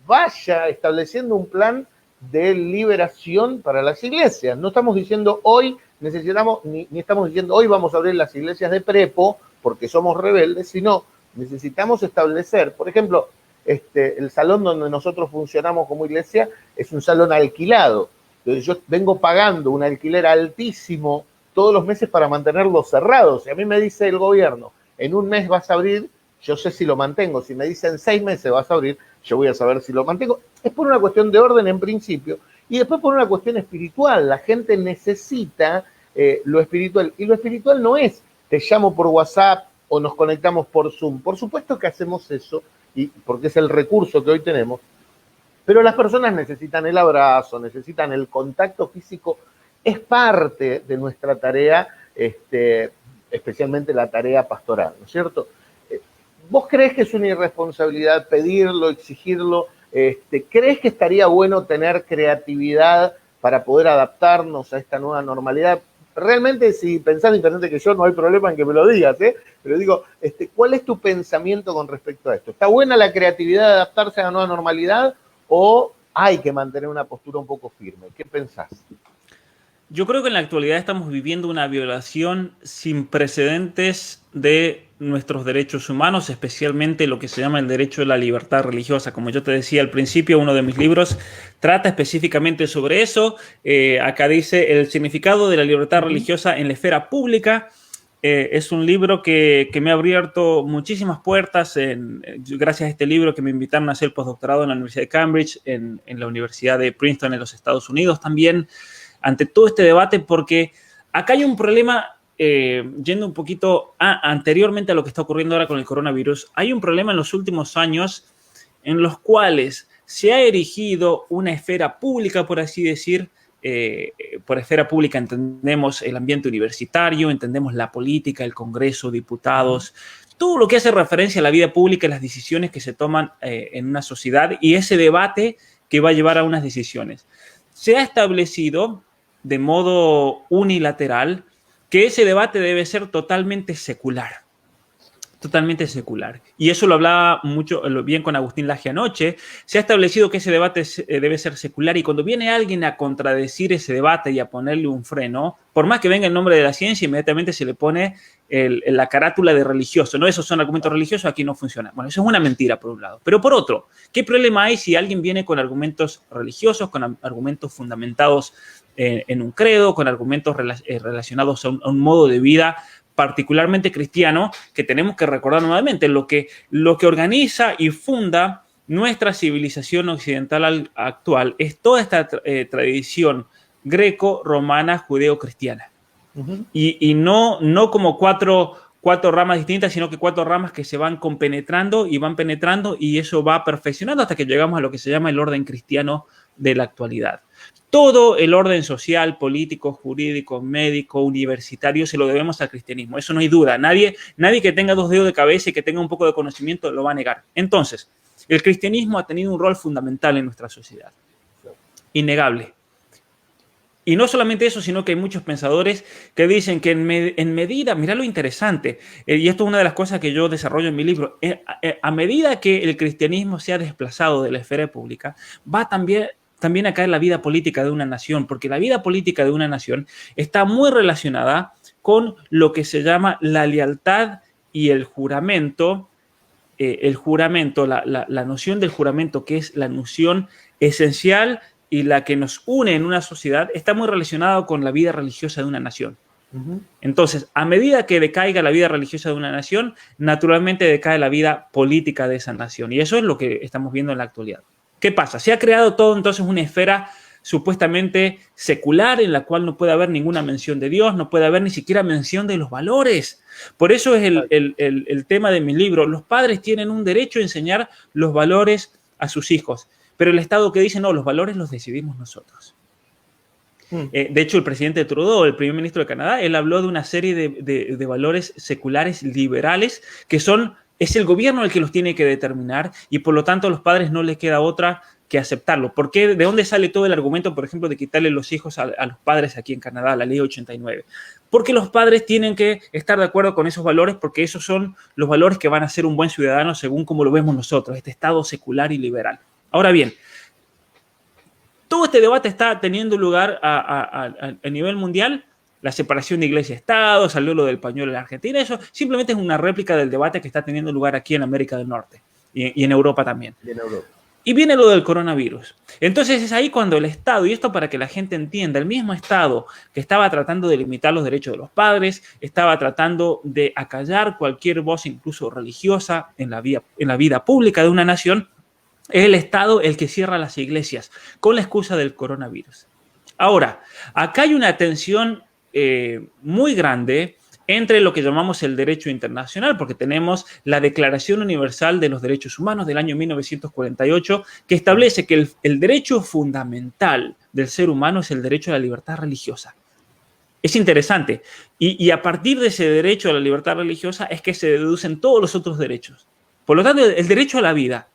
vaya estableciendo un plan de liberación para las iglesias. No estamos diciendo hoy necesitamos, ni estamos diciendo hoy vamos a abrir las iglesias de prepo porque somos rebeldes, sino necesitamos establecer, por ejemplo, el salón donde nosotros funcionamos como iglesia es un salón alquilado. Entonces yo vengo pagando un alquiler altísimo todos los meses para mantenerlos cerrados. Y a mí me dice el gobierno, en un mes vas a abrir, yo sé si lo mantengo. Si me dicen 6 meses vas a abrir, yo voy a saber si lo mantengo. Es por una cuestión de orden en principio, y después por una cuestión espiritual. La gente necesita lo espiritual, y lo espiritual no es te llamo por WhatsApp o nos conectamos por Zoom. Por supuesto que hacemos eso, y porque es el recurso que hoy tenemos, pero las personas necesitan el abrazo, necesitan el contacto físico. Es parte de nuestra tarea, especialmente la tarea pastoral, ¿no es cierto? ¿Vos crees que es una irresponsabilidad pedirlo, exigirlo? ¿Crees que estaría bueno tener creatividad para poder adaptarnos a esta nueva normalidad? Realmente, si pensás diferente que yo, no hay problema en que me lo digas, pero digo, ¿cuál es tu pensamiento con respecto a esto? ¿Está buena la creatividad de adaptarse a la nueva normalidad o hay que mantener una postura un poco firme. ¿Qué pensás? Yo creo que en la actualidad estamos viviendo una violación sin precedentes de nuestros derechos humanos, especialmente lo que se llama el derecho a la libertad religiosa. Como yo te decía al principio, uno de mis libros trata específicamente sobre eso. Acá dice el significado de la libertad religiosa en la esfera pública. Es un libro que me ha abierto muchísimas puertas gracias a este libro que me invitaron a hacer postdoctorado en la Universidad de Cambridge, en la Universidad de Princeton en los Estados Unidos también, ante todo este debate, porque acá hay un problema, yendo un poquito anteriormente a lo que está ocurriendo ahora con el coronavirus, hay un problema en los últimos años en los cuales se ha erigido una esfera pública, por así decir. Por esfera pública entendemos el ambiente universitario, entendemos la política, el Congreso, diputados, todo lo que hace referencia a la vida pública y las decisiones que se toman en una sociedad y ese debate que va a llevar a unas decisiones. Se ha establecido de modo unilateral que ese debate debe ser totalmente secular. Totalmente secular. Y eso lo hablaba mucho bien con Agustín Laje anoche. Se ha establecido que ese debate debe ser secular y cuando viene alguien a contradecir ese debate y a ponerle un freno, por más que venga en nombre de la ciencia, inmediatamente se le pone la carátula de religioso. No, esos son argumentos religiosos, aquí no funciona. Bueno, eso es una mentira por un lado. Pero por otro, ¿qué problema hay si alguien viene con argumentos religiosos, con argumentos fundamentados en un credo, con argumentos relacionados a un modo de vida particularmente cristiano, que tenemos que recordar nuevamente, lo que organiza y funda nuestra civilización occidental actual es toda esta tradición greco-romana, judeo-cristiana. Y no como cuatro ramas distintas, sino que 4 ramas que se van compenetrando y eso va perfeccionando hasta que llegamos a lo que se llama el orden cristiano de la actualidad. Todo el orden social, político, jurídico, médico, universitario, se lo debemos al cristianismo. Eso no hay duda. Nadie que tenga 2 dedos de cabeza y que tenga un poco de conocimiento lo va a negar. Entonces, el cristianismo ha tenido un rol fundamental en nuestra sociedad. Innegable. Y no solamente eso, sino que hay muchos pensadores que dicen que en medida, mirá lo interesante, y esto es una de las cosas que yo desarrollo en mi libro, a medida que el cristianismo se ha desplazado de la esfera pública, va también a caer la vida política de una nación, porque la vida política de una nación está muy relacionada con lo que se llama la lealtad y el juramento. La noción del juramento, que es la noción esencial y la que nos une en una sociedad, está muy relacionada con la vida religiosa de una nación. Entonces, a medida que decaiga la vida religiosa de una nación, naturalmente decae la vida política de esa nación. Y eso es lo que estamos viendo en la actualidad. ¿Qué pasa? Se ha creado todo entonces una esfera supuestamente secular en la cual no puede haber ninguna mención de Dios, no puede haber ni siquiera mención de los valores. Por eso es el tema de mi libro. Los padres tienen un derecho a enseñar los valores a sus hijos, pero el Estado que dice, no, los valores los decidimos nosotros. De hecho, el presidente Trudeau, el primer ministro de Canadá, él habló de una serie de valores seculares liberales que es el gobierno el que los tiene que determinar y por lo tanto a los padres no les queda otra que aceptarlo. ¿Por qué? ¿De dónde sale todo el argumento, por ejemplo, de quitarle los hijos a los padres aquí en Canadá, la ley 89? Porque los padres tienen que estar de acuerdo con esos valores porque esos son los valores que van a ser un buen ciudadano según como lo vemos nosotros, este Estado secular y liberal. Ahora bien, todo este debate está teniendo lugar a nivel mundial. La separación de iglesia y Estado, salió lo del pañuelo en la Argentina, eso simplemente es una réplica del debate que está teniendo lugar aquí en América del Norte y en Europa también. Y viene lo del coronavirus. Entonces es ahí cuando el Estado, y esto para que la gente entienda, el mismo Estado que estaba tratando de limitar los derechos de los padres, estaba tratando de acallar cualquier voz, incluso religiosa, en la vida pública de una nación, es el Estado el que cierra las iglesias con la excusa del coronavirus. Ahora, acá hay una tensión muy grande entre lo que llamamos el derecho internacional, porque tenemos la Declaración Universal de los Derechos Humanos del año 1948, que establece que el derecho fundamental del ser humano es el derecho a la libertad religiosa. Es interesante. Y a partir de ese derecho a la libertad religiosa es que se deducen todos los otros derechos. Por lo tanto, el derecho a la vida,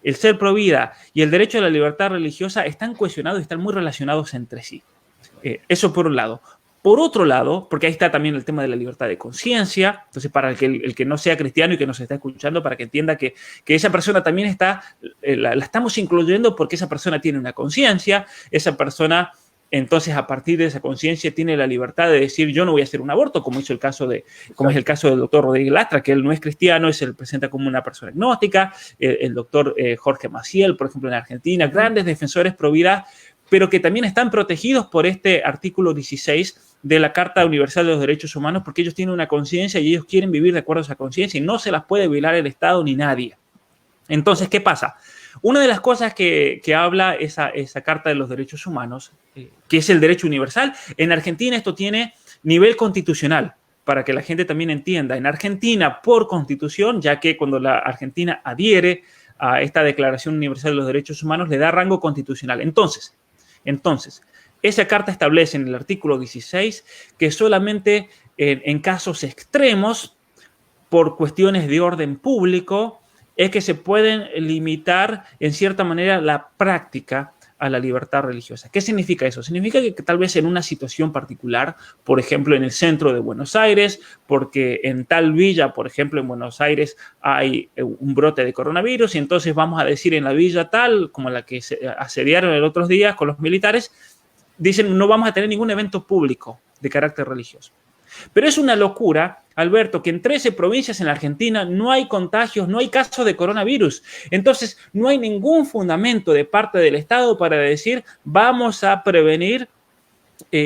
el ser pro vida y el derecho a la libertad religiosa están cohesionados y están muy relacionados entre sí. Eso por un lado. Por otro lado, porque ahí está también el tema de la libertad de conciencia, entonces para el que no sea cristiano y que nos está escuchando, para que entienda que esa persona también está, la estamos incluyendo porque esa persona tiene una conciencia, esa persona entonces a partir de esa conciencia tiene la libertad de decir yo no voy a hacer un aborto, como es el caso del doctor Rodríguez Lastra, que él no es cristiano, se presenta como una persona agnóstica, el doctor Jorge Maciel, por ejemplo, en Argentina, grandes defensores pro vida, pero que también están protegidos por este artículo 16 de la Carta Universal de los Derechos Humanos, porque ellos tienen una conciencia y ellos quieren vivir de acuerdo a esa conciencia y no se las puede violar el Estado ni nadie. Entonces, ¿qué pasa? Una de las cosas que habla esa Carta de los Derechos Humanos, que es el derecho universal, en Argentina esto tiene nivel constitucional, para que la gente también entienda. En Argentina, por constitución, ya que cuando la Argentina adhiere a esta Declaración Universal de los Derechos Humanos, le da rango constitucional. Entonces, esa carta establece en el artículo 16 que solamente en casos extremos, por cuestiones de orden público, es que se pueden limitar en cierta manera la práctica a la libertad religiosa. ¿Qué significa eso? Significa que tal vez en una situación particular, por ejemplo, en el centro de Buenos Aires, porque en tal villa, por ejemplo, en Buenos Aires hay un brote de coronavirus y entonces vamos a decir en la villa tal, como la que se asediaron el otro día con los militares, dicen no vamos a tener ningún evento público de carácter religioso. Pero es una locura, Alberto, que en 13 provincias en la Argentina no hay contagios, no hay casos de coronavirus. Entonces, no hay ningún fundamento de parte del Estado para decir vamos a prevenir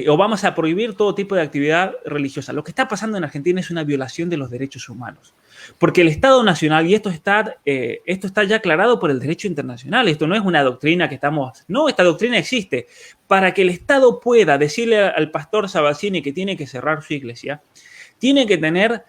o vamos a prohibir todo tipo de actividad religiosa. Lo que está pasando en Argentina es una violación de los derechos humanos. Porque el Estado Nacional, y esto está ya aclarado por el derecho internacional, esto no es una doctrina que estamos... No, esta doctrina existe. Para que el Estado pueda decirle al pastor Sabazzini que tiene que cerrar su iglesia, tiene que tener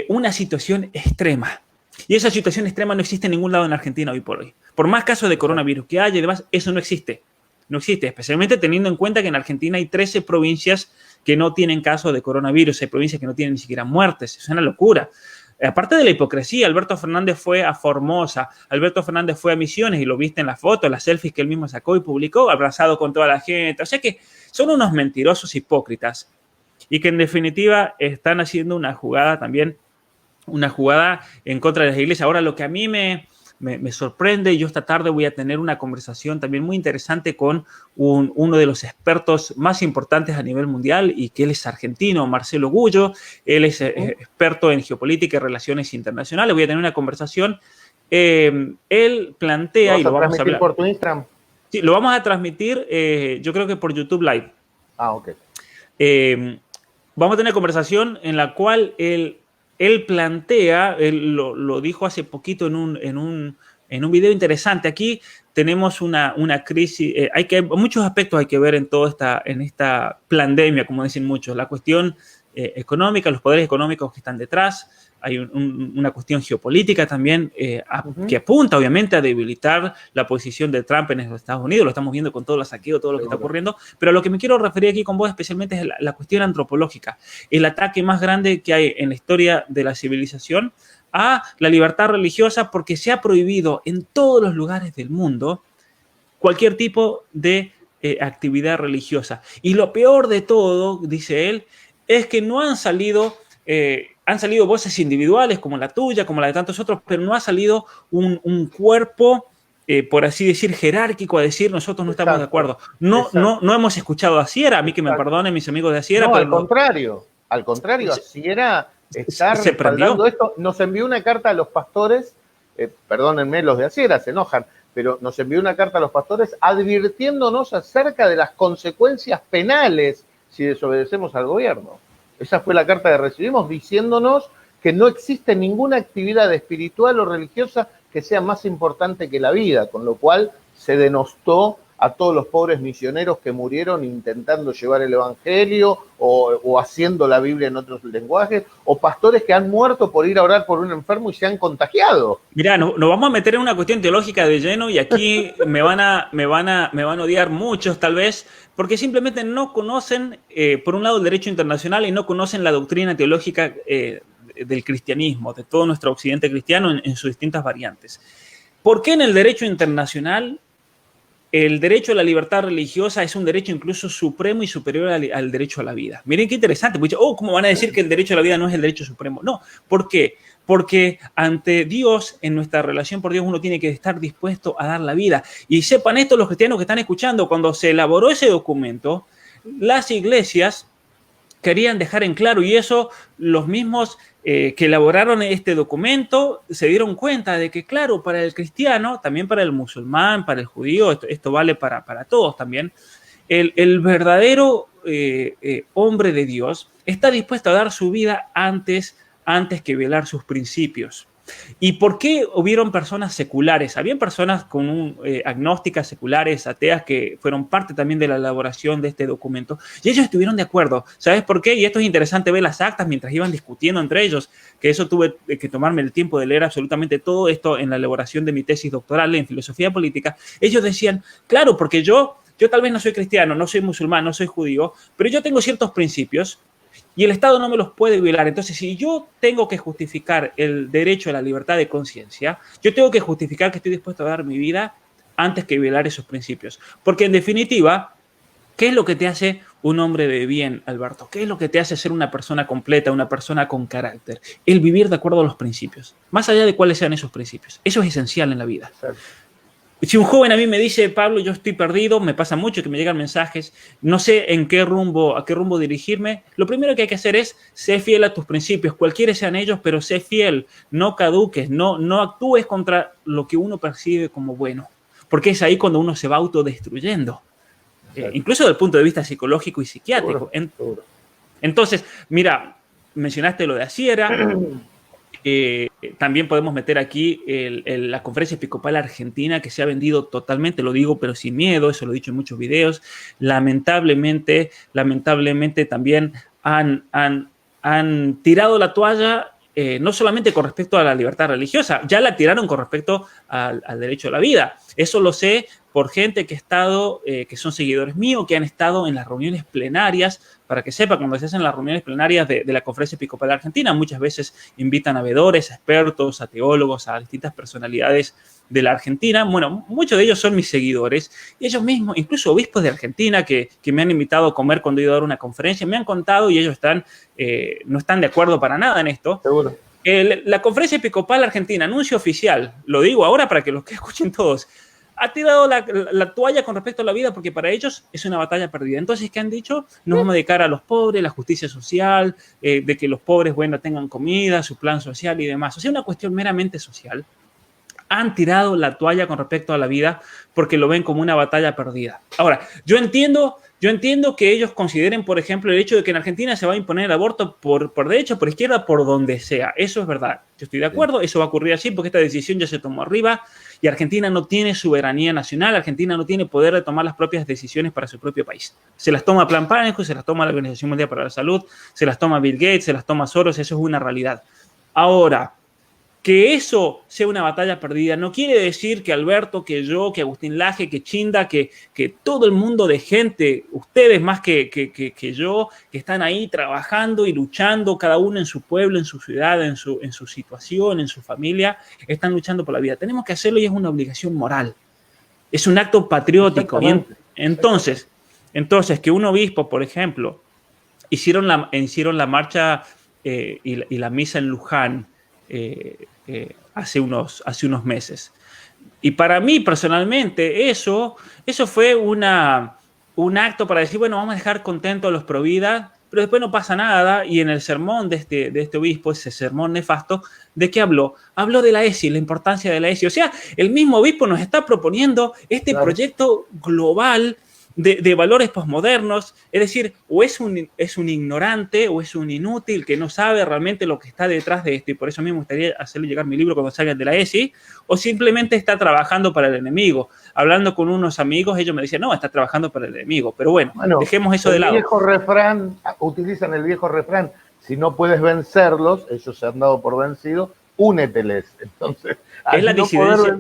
una situación extrema. Y esa situación extrema no existe en ningún lado en Argentina hoy por hoy. Por más casos de coronavirus que haya y demás, eso no existe. No existe, especialmente teniendo en cuenta que en Argentina hay 13 provincias que no tienen casos de coronavirus, hay provincias que no tienen ni siquiera muertes. Es una locura. Aparte de la hipocresía, Alberto Fernández fue a Formosa, Alberto Fernández fue a Misiones y lo viste en las fotos, las selfies que él mismo sacó y publicó, abrazado con toda la gente. O sea que son unos mentirosos hipócritas y que en definitiva están haciendo una jugada también, una jugada en contra de las iglesias. Ahora, lo que a mí me sorprende, yo esta tarde voy a tener una conversación también muy interesante con uno de los expertos más importantes a nivel mundial y que él es argentino, Marcelo Gullo. Él es experto en geopolítica y relaciones internacionales. Voy a tener una conversación. Él plantea... ¿Lo vas a transmitir por tu Instagram? Sí, lo vamos a transmitir, yo creo que por YouTube Live. Ah, ok. Vamos a tener una conversación en la cual él plantea, él lo dijo hace poquito en un video interesante. Aquí tenemos una crisis, muchos aspectos hay que ver en esta pandemia, como dicen muchos. La cuestión económica, los poderes económicos que están detrás. Hay una cuestión geopolítica también que apunta obviamente a debilitar la posición de Trump en los Estados Unidos. Lo estamos viendo con todo el saqueo, todo lo que está ocurriendo. Pero a lo que me quiero referir aquí con vos especialmente es la cuestión antropológica. El ataque más grande que hay en la historia de la civilización a la libertad religiosa, porque se ha prohibido en todos los lugares del mundo cualquier tipo de actividad religiosa. Y lo peor de todo, dice él, es que no han salido voces individuales como la tuya, como la de tantos otros, pero no ha salido un cuerpo, por así decir, jerárquico a decir nosotros no estamos de acuerdo. No hemos escuchado a Sierra, a mí que me perdonen mis amigos de Sierra. No, pero al contrario, Sierra está respaldando esto. Nos envió una carta a los pastores, perdónenme, los de Sierra se enojan, pero nos envió una carta a los pastores advirtiéndonos acerca de las consecuencias penales si desobedecemos al gobierno. Esa fue la carta que recibimos diciéndonos que no existe ninguna actividad espiritual o religiosa que sea más importante que la vida, con lo cual se denostó a todos los pobres misioneros que murieron intentando llevar el evangelio o haciendo la Biblia en otros lenguajes, o pastores que han muerto por ir a orar por un enfermo y se han contagiado. Mirá, nos vamos a meter en una cuestión teológica de lleno y aquí me van a odiar muchos tal vez, porque simplemente no conocen, por un lado, el derecho internacional y no conocen la doctrina teológica del cristianismo, de todo nuestro occidente cristiano en sus distintas variantes. ¿Por qué en el derecho internacional el derecho a la libertad religiosa es un derecho incluso supremo y superior al derecho a la vida. Miren qué interesante, porque, ¿cómo van a decir que el derecho a la vida no es el derecho supremo? No, ¿por qué? Porque ante Dios, en nuestra relación por Dios, uno tiene que estar dispuesto a dar la vida. Y sepan esto los cristianos que están escuchando, cuando se elaboró ese documento, las iglesias querían dejar en claro, y eso los mismos que elaboraron este documento se dieron cuenta de que, claro, para el cristiano, también para el musulmán, para el judío, esto vale para todos también, el verdadero hombre de Dios está dispuesto a dar su vida antes que violar sus principios. ¿Y por qué hubieron personas seculares? Habían personas con agnósticas, seculares, ateas, que fueron parte también de la elaboración de este documento, y ellos estuvieron de acuerdo. ¿Sabes por qué? Y esto es interesante ver las actas mientras iban discutiendo entre ellos, que eso tuve que tomarme el tiempo de leer absolutamente todo esto en la elaboración de mi tesis doctoral en filosofía política. Ellos decían, claro, porque yo tal vez no soy cristiano, no soy musulmán, no soy judío, pero yo tengo ciertos principios y el Estado no me los puede violar. Entonces, si yo tengo que justificar el derecho a la libertad de conciencia, yo tengo que justificar que estoy dispuesto a dar mi vida antes que violar esos principios. Porque, en definitiva, ¿qué es lo que te hace un hombre de bien, Alberto? ¿Qué es lo que te hace ser una persona completa, una persona con carácter? El vivir de acuerdo a los principios, más allá de cuáles sean esos principios. Eso es esencial en la vida. Exacto. Si un joven a mí me dice, Pablo, yo estoy perdido, me pasa mucho que me llegan mensajes, no sé a qué rumbo dirigirme, lo primero que hay que hacer es ser fiel a tus principios, cualquiera sean ellos, pero sé fiel, no caduques, no actúes contra lo que uno percibe como bueno, porque es ahí cuando uno se va autodestruyendo, incluso desde el punto de vista psicológico y psiquiátrico. Seguro. Entonces, mira, mencionaste lo de Asiera. También podemos meter aquí la Conferencia Episcopal Argentina, que se ha vendido totalmente, lo digo pero sin miedo, eso lo he dicho en muchos videos. Lamentablemente también han tirado la toalla, no solamente con respecto a la libertad religiosa, ya la tiraron con respecto al derecho a la vida. Eso lo sé por gente que ha estado, que son seguidores míos, que han estado en las reuniones plenarias. Para que sepa, cuando se hacen las reuniones plenarias de la Conferencia Episcopal Argentina, muchas veces invitan a veedores, a expertos, a teólogos, a distintas personalidades de la Argentina. Bueno, muchos de ellos son mis seguidores, y ellos mismos, incluso obispos de Argentina que me han invitado a comer cuando he ido a dar una conferencia, me han contado, y ellos no están de acuerdo para nada en esto. Seguro. La Conferencia Episcopal Argentina, anuncio oficial, lo digo ahora para que los que escuchen todos, ha tirado la toalla con respecto a la vida, porque para ellos es una batalla perdida. Entonces, ¿qué han dicho? Nos vamos a dedicar a los pobres, la justicia social, de que los pobres, bueno, tengan comida, su plan social y demás. O sea, una cuestión meramente social. Han tirado la toalla con respecto a la vida porque lo ven como una batalla perdida. Ahora, yo entiendo que ellos consideren, por ejemplo, el hecho de que en Argentina se va a imponer el aborto por derecha, por izquierda, por donde sea. Eso es verdad. Yo estoy de acuerdo, eso va a ocurrir así porque esta decisión ya se tomó arriba y Argentina no tiene soberanía nacional, Argentina no tiene poder de tomar las propias decisiones para su propio país. Se las toma Plan Parenthood, se las toma la Organización Mundial para la Salud, se las toma Bill Gates, se las toma Soros, eso es una realidad. Ahora, que eso sea una batalla perdida no quiere decir que Alberto, que yo, que Agustín Laje, que Chinda, que todo el mundo de gente, ustedes más que yo, que están ahí trabajando y luchando, cada uno en su pueblo, en su ciudad, en su situación, en su familia, están luchando por la vida. Tenemos que hacerlo y es una obligación moral. Es un acto patriótico. Y entonces, que un obispo, por ejemplo, hicieron la marcha y la misa en Luján, hace unos meses. Y para mí, personalmente, eso fue un acto para decir, bueno, vamos a dejar contentos a los pro vida, pero después no pasa nada. Y en el sermón de este obispo, ese sermón nefasto, ¿de qué habló? Habló de la ESI, la importancia de la ESI. O sea, el mismo obispo nos está proponiendo este proyecto global de valores posmodernos, es decir, o es un ignorante o es un inútil que no sabe realmente lo que está detrás de esto, y por eso a mí me gustaría hacerle llegar mi libro cuando salga de la ESI, o simplemente está trabajando para el enemigo. Hablando con unos amigos, ellos me decían, no, está trabajando para el enemigo, pero bueno, dejemos eso de lado. Utilizan el viejo refrán, si no puedes vencerlos, ellos se han dado por vencidos, úneteles. Entonces, es la disidencia.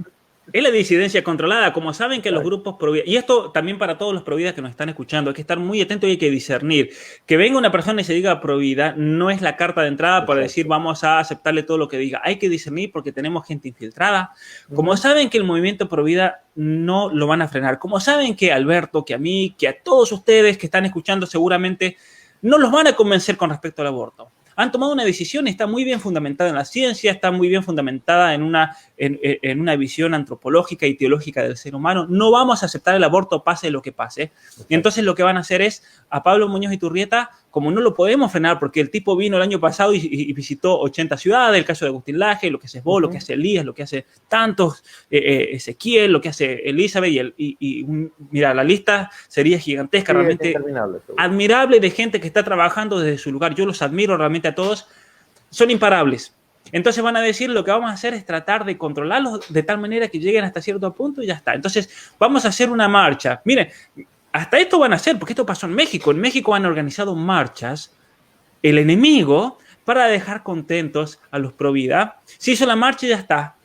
Es la disidencia controlada, como saben que los grupos providas, y esto también para todos los providas que nos están escuchando, hay que estar muy atentos y hay que discernir. Que venga una persona y se diga provida no es la carta de entrada para decir vamos a aceptarle todo lo que diga. Hay que discernir porque tenemos gente infiltrada. Como saben que el movimiento provida no lo van a frenar, como saben que a Alberto, que a mí, que a todos ustedes que están escuchando seguramente no los van a convencer con respecto al aborto. Han tomado una decisión, está muy bien fundamentada en la ciencia, está muy bien fundamentada en una visión antropológica y teológica del ser humano. No vamos a aceptar el aborto pase lo que pase. Y entonces lo que van a hacer es, a Pablo Muñoz Iturrieta, como no lo podemos frenar, porque el tipo vino el año pasado y visitó 80 ciudades, el caso de Agustín Laje, lo que hace vos, lo que hace Elías, lo que hace tantos, Ezequiel, lo que hace Elizabeth, mira, la lista sería gigantesca, sí, realmente admirable de gente que está trabajando desde su lugar. Yo los admiro realmente a todos, son imparables. Entonces van a decir, lo que vamos a hacer es tratar de controlarlos de tal manera que lleguen hasta cierto punto y ya está. Entonces vamos a hacer una marcha. Miren, hasta esto van a hacer, porque esto pasó en México. En México han organizado marchas, el enemigo, para dejar contentos a los pro vida. Se hizo la marcha y ya está.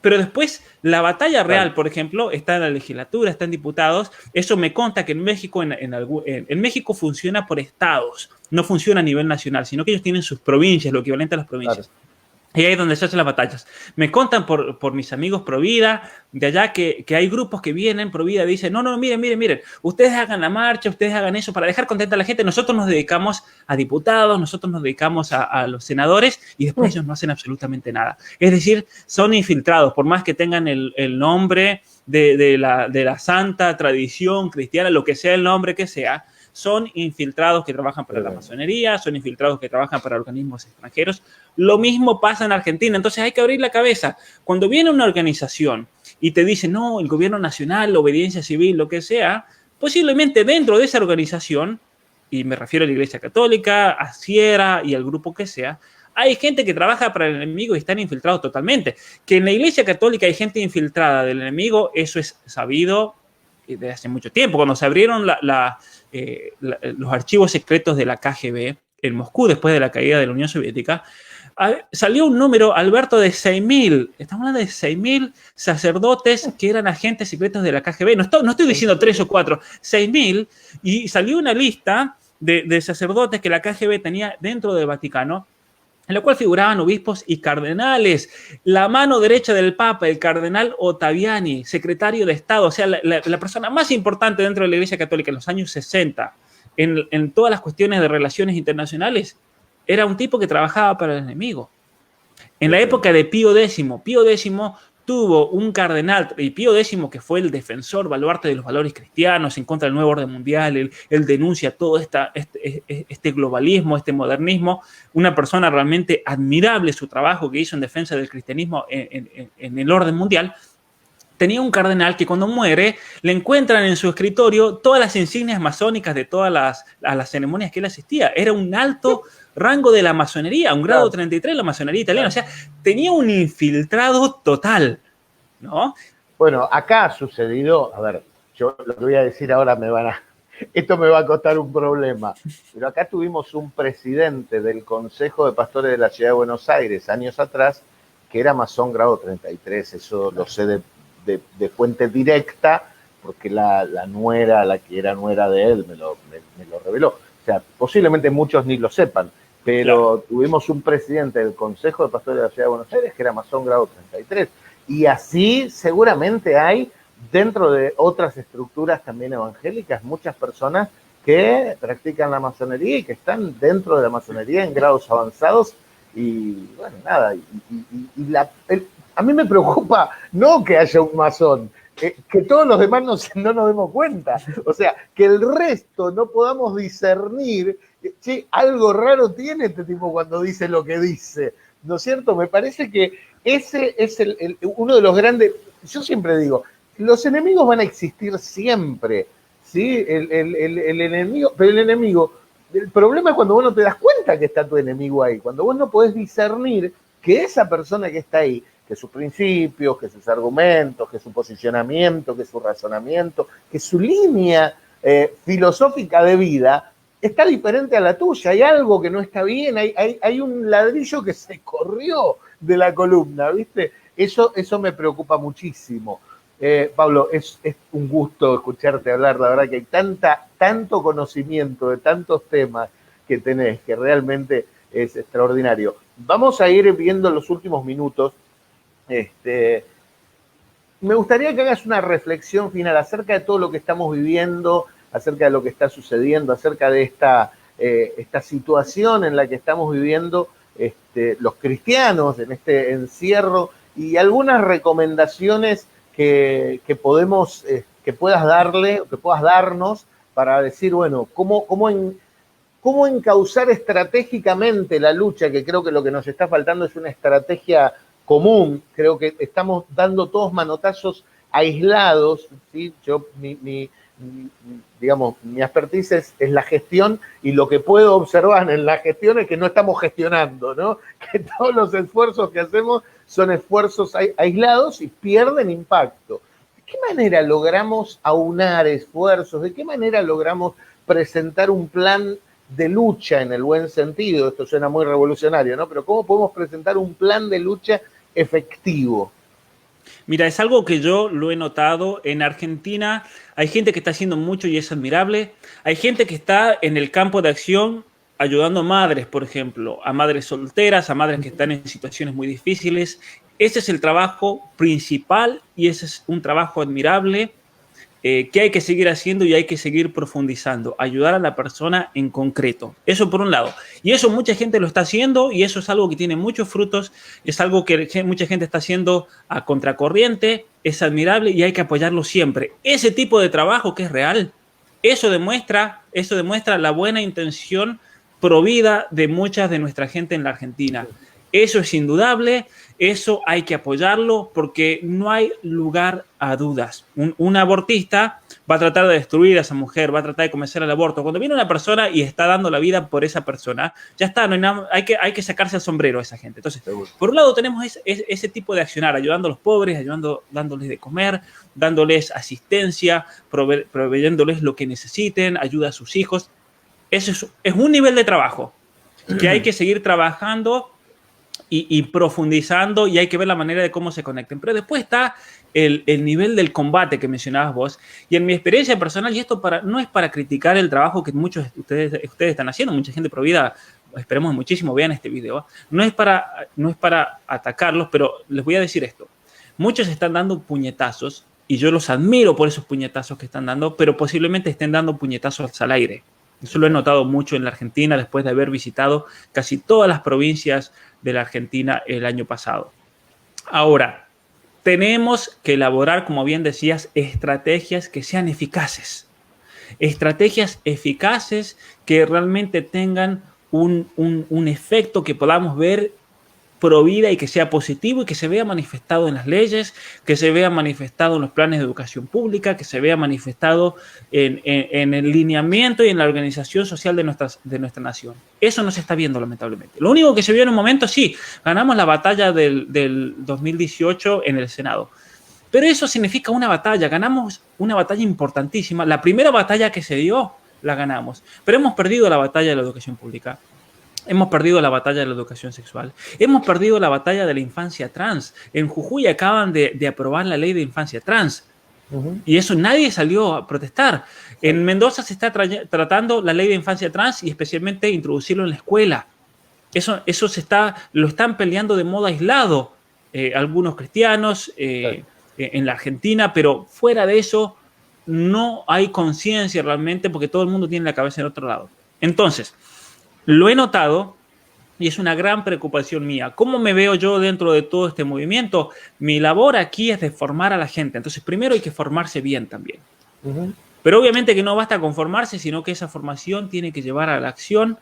Pero después la batalla real, por ejemplo, está en la legislatura, está en diputados. Eso me consta que en México, en México funciona por estados, no funciona a nivel nacional, sino que ellos tienen sus provincias, lo equivalente a las provincias. Claro. Y ahí es donde se hacen las batallas. Me contan por mis amigos pro vida, de allá que hay grupos que vienen pro vida y dicen, no, miren, ustedes hagan la marcha, ustedes hagan eso para dejar contenta a la gente. Nosotros nos dedicamos a diputados, nosotros nos dedicamos a los senadores y después ellos no hacen absolutamente nada. Es decir, son infiltrados, por más que tengan el nombre de la santa tradición cristiana, lo que sea el nombre que sea, son infiltrados que trabajan para la masonería, son infiltrados que trabajan para organismos extranjeros. Lo mismo pasa en Argentina. Entonces hay que abrir la cabeza. Cuando viene una organización y te dice, no, el gobierno nacional, la obediencia civil, lo que sea, posiblemente dentro de esa organización, y me refiero a la Iglesia Católica, a Sierra y al grupo que sea, hay gente que trabaja para el enemigo y están infiltrados totalmente. Que en la Iglesia Católica hay gente infiltrada del enemigo, eso es sabido desde hace mucho tiempo. Cuando se abrieron los archivos secretos de la KGB en Moscú después de la caída de la Unión Soviética, salió un número, Alberto, de 6.000, estamos hablando de 6.000 sacerdotes que eran agentes secretos de la KGB, no estoy diciendo 3 o 4, 6.000, y salió una lista de sacerdotes que la KGB tenía dentro del Vaticano, en la cual figuraban obispos y cardenales. La mano derecha del Papa, el cardenal Ottaviani, secretario de Estado, o sea, la persona más importante dentro de la Iglesia Católica en los años 60, en todas las cuestiones de relaciones internacionales, era un tipo que trabajaba para el enemigo. En la época de Pío X tuvo un cardenal, y Pío X, que fue el defensor baluarte de los valores cristianos en contra del nuevo orden mundial, él denuncia todo este globalismo, este modernismo, una persona realmente admirable, su trabajo que hizo en defensa del cristianismo en el orden mundial. Tenía un cardenal que cuando muere le encuentran en su escritorio todas las insignias masónicas de todas las ceremonias que él asistía. Era un alto rango de la masonería, un grado 33 de la masonería italiana. O sea, tenía un infiltrado total, ¿no? Bueno, acá ha sucedido, a ver, yo lo que voy a decir ahora esto me va a costar un problema, pero acá tuvimos un presidente del Consejo de Pastores de la Ciudad de Buenos Aires años atrás que era masón grado 33, eso lo sé de fuente directa, porque la nuera, la que era nuera de él, me lo reveló. O sea, posiblemente muchos ni lo sepan, pero tuvimos un presidente del Consejo de Pastores de la Ciudad de Buenos Aires que era masón grado 33. Y así seguramente hay dentro de otras estructuras también evangélicas muchas personas que practican la masonería y que están dentro de la masonería en grados avanzados. Y bueno, nada, a mí me preocupa no que haya un masón, que todos los demás no nos demos cuenta. O sea, que el resto no podamos discernir, che, algo raro tiene este tipo cuando dice lo que dice, ¿no es cierto? Me parece que ese es uno de los grandes, yo siempre digo, los enemigos van a existir siempre, ¿sí? El enemigo, pero el problema es cuando vos no te das cuenta que está tu enemigo ahí, cuando vos no podés discernir que esa persona que está ahí, que sus principios, que sus argumentos, que su posicionamiento, que su razonamiento, que su línea filosófica de vida está diferente a la tuya. Hay algo que no está bien, hay un ladrillo que se corrió de la columna, ¿viste? Eso me preocupa muchísimo. Pablo, es un gusto escucharte hablar, la verdad que hay tanto conocimiento de tantos temas que tenés, que realmente es extraordinario. Vamos a ir viendo los últimos minutos. Me gustaría que hagas una reflexión final acerca de todo lo que estamos viviendo, acerca de lo que está sucediendo, acerca de esta situación en la que estamos viviendo los cristianos en este encierro y algunas recomendaciones que podemos, que puedas darle, que puedas darnos para decir, bueno, cómo encauzar estratégicamente la lucha, que creo que lo que nos está faltando es una estrategia común. Creo que estamos dando todos manotazos aislados, ¿sí? Digamos, mi expertise es la gestión, y lo que puedo observar en la gestión es que no estamos gestionando, ¿no? Que todos los esfuerzos que hacemos son esfuerzos aislados y pierden impacto. ¿De qué manera logramos aunar esfuerzos? ¿De qué manera logramos presentar un plan de lucha en el buen sentido? Esto suena muy revolucionario, ¿no? Pero ¿cómo podemos presentar un plan de lucha efectivo? Mira, es algo que yo lo he notado. En Argentina hay gente que está haciendo mucho y es admirable. Hay gente que está en el campo de acción ayudando a madres, por ejemplo, a madres solteras, a madres que están en situaciones muy difíciles. Ese es el trabajo principal y ese es un trabajo admirable que hay que seguir haciendo y hay que seguir profundizando, ayudar a la persona en concreto. Eso por un lado. Y eso mucha gente lo está haciendo y eso es algo que tiene muchos frutos, es algo que mucha gente está haciendo a contracorriente, es admirable y hay que apoyarlo siempre. Ese tipo de trabajo que es real, eso demuestra la buena intención provida de mucha de nuestra gente en la Argentina. Eso es indudable, eso hay que apoyarlo porque no hay lugar a dudas. Un abortista va a tratar de destruir a esa mujer, va a tratar de convencer al aborto. Cuando viene una persona y está dando la vida por esa persona, ya está, no hay nada, hay que sacarse el sombrero a esa gente. Entonces, por un lado tenemos ese tipo de accionar, ayudando a los pobres, dándoles de comer, dándoles asistencia, proveyéndoles lo que necesiten, ayuda a sus hijos. Eso es un nivel de trabajo que hay que seguir trabajando y profundizando, y hay que ver la manera de cómo se conecten. Pero después está el nivel del combate que mencionabas vos. Y en mi experiencia personal, y esto no es para criticar el trabajo que muchos de ustedes están haciendo, mucha gente pro vida, esperemos muchísimo, vean este video. No es para atacarlos, pero les voy a decir esto. Muchos están dando puñetazos, y yo los admiro por esos puñetazos que están dando, pero posiblemente estén dando puñetazos al aire. Eso lo he notado mucho en la Argentina después de haber visitado casi todas las provincias de la Argentina el año pasado. Ahora, tenemos que elaborar, como bien decías, estrategias que sean eficaces. Estrategias eficaces que realmente tengan un efecto que podamos ver pro vida y que sea positivo y que se vea manifestado en las leyes, que se vea manifestado en los planes de educación pública, que se vea manifestado en el lineamiento y en la organización social de nuestra nación. Eso no se está viendo, lamentablemente. Lo único que se vio en un momento, sí, ganamos la batalla del 2018 en el Senado. Pero eso significa una batalla, ganamos una batalla importantísima. La primera batalla que se dio, la ganamos. Pero hemos perdido la batalla de la educación pública. Hemos perdido la batalla de la educación sexual. Hemos perdido la batalla de la infancia trans. En Jujuy acaban de aprobar la ley de infancia trans. Y eso nadie salió a protestar. En Mendoza se está tratando la ley de infancia trans y especialmente introducirlo en la escuela. Eso lo están peleando de modo aislado algunos cristianos en la Argentina, pero fuera de eso no hay conciencia realmente porque todo el mundo tiene la cabeza en otro lado. Entonces, lo he notado y es una gran preocupación mía. ¿Cómo me veo yo dentro de todo este movimiento? Mi labor aquí es de formar a la gente. Entonces, primero hay que formarse bien también. Pero obviamente que no basta con formarse, sino que esa formación tiene que llevar a la acción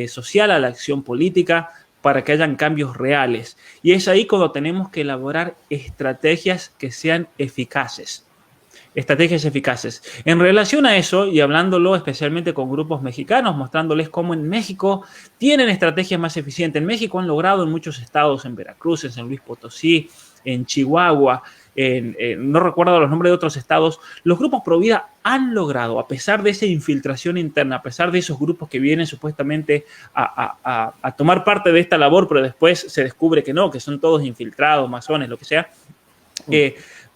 social, a la acción política, para que hayan cambios reales. Y es ahí cuando tenemos que elaborar estrategias que sean eficaces. Estrategias eficaces. En relación a eso, y hablándolo especialmente con grupos mexicanos, mostrándoles cómo en México tienen estrategias más eficientes. En México han logrado en muchos estados, en Veracruz, en San Luis Potosí, en Chihuahua, no recuerdo los nombres de otros estados, los grupos pro vida han logrado, a pesar de esa infiltración interna, a pesar de esos grupos que vienen supuestamente a tomar parte de esta labor, pero después se descubre que no, que son todos infiltrados, masones, lo que sea,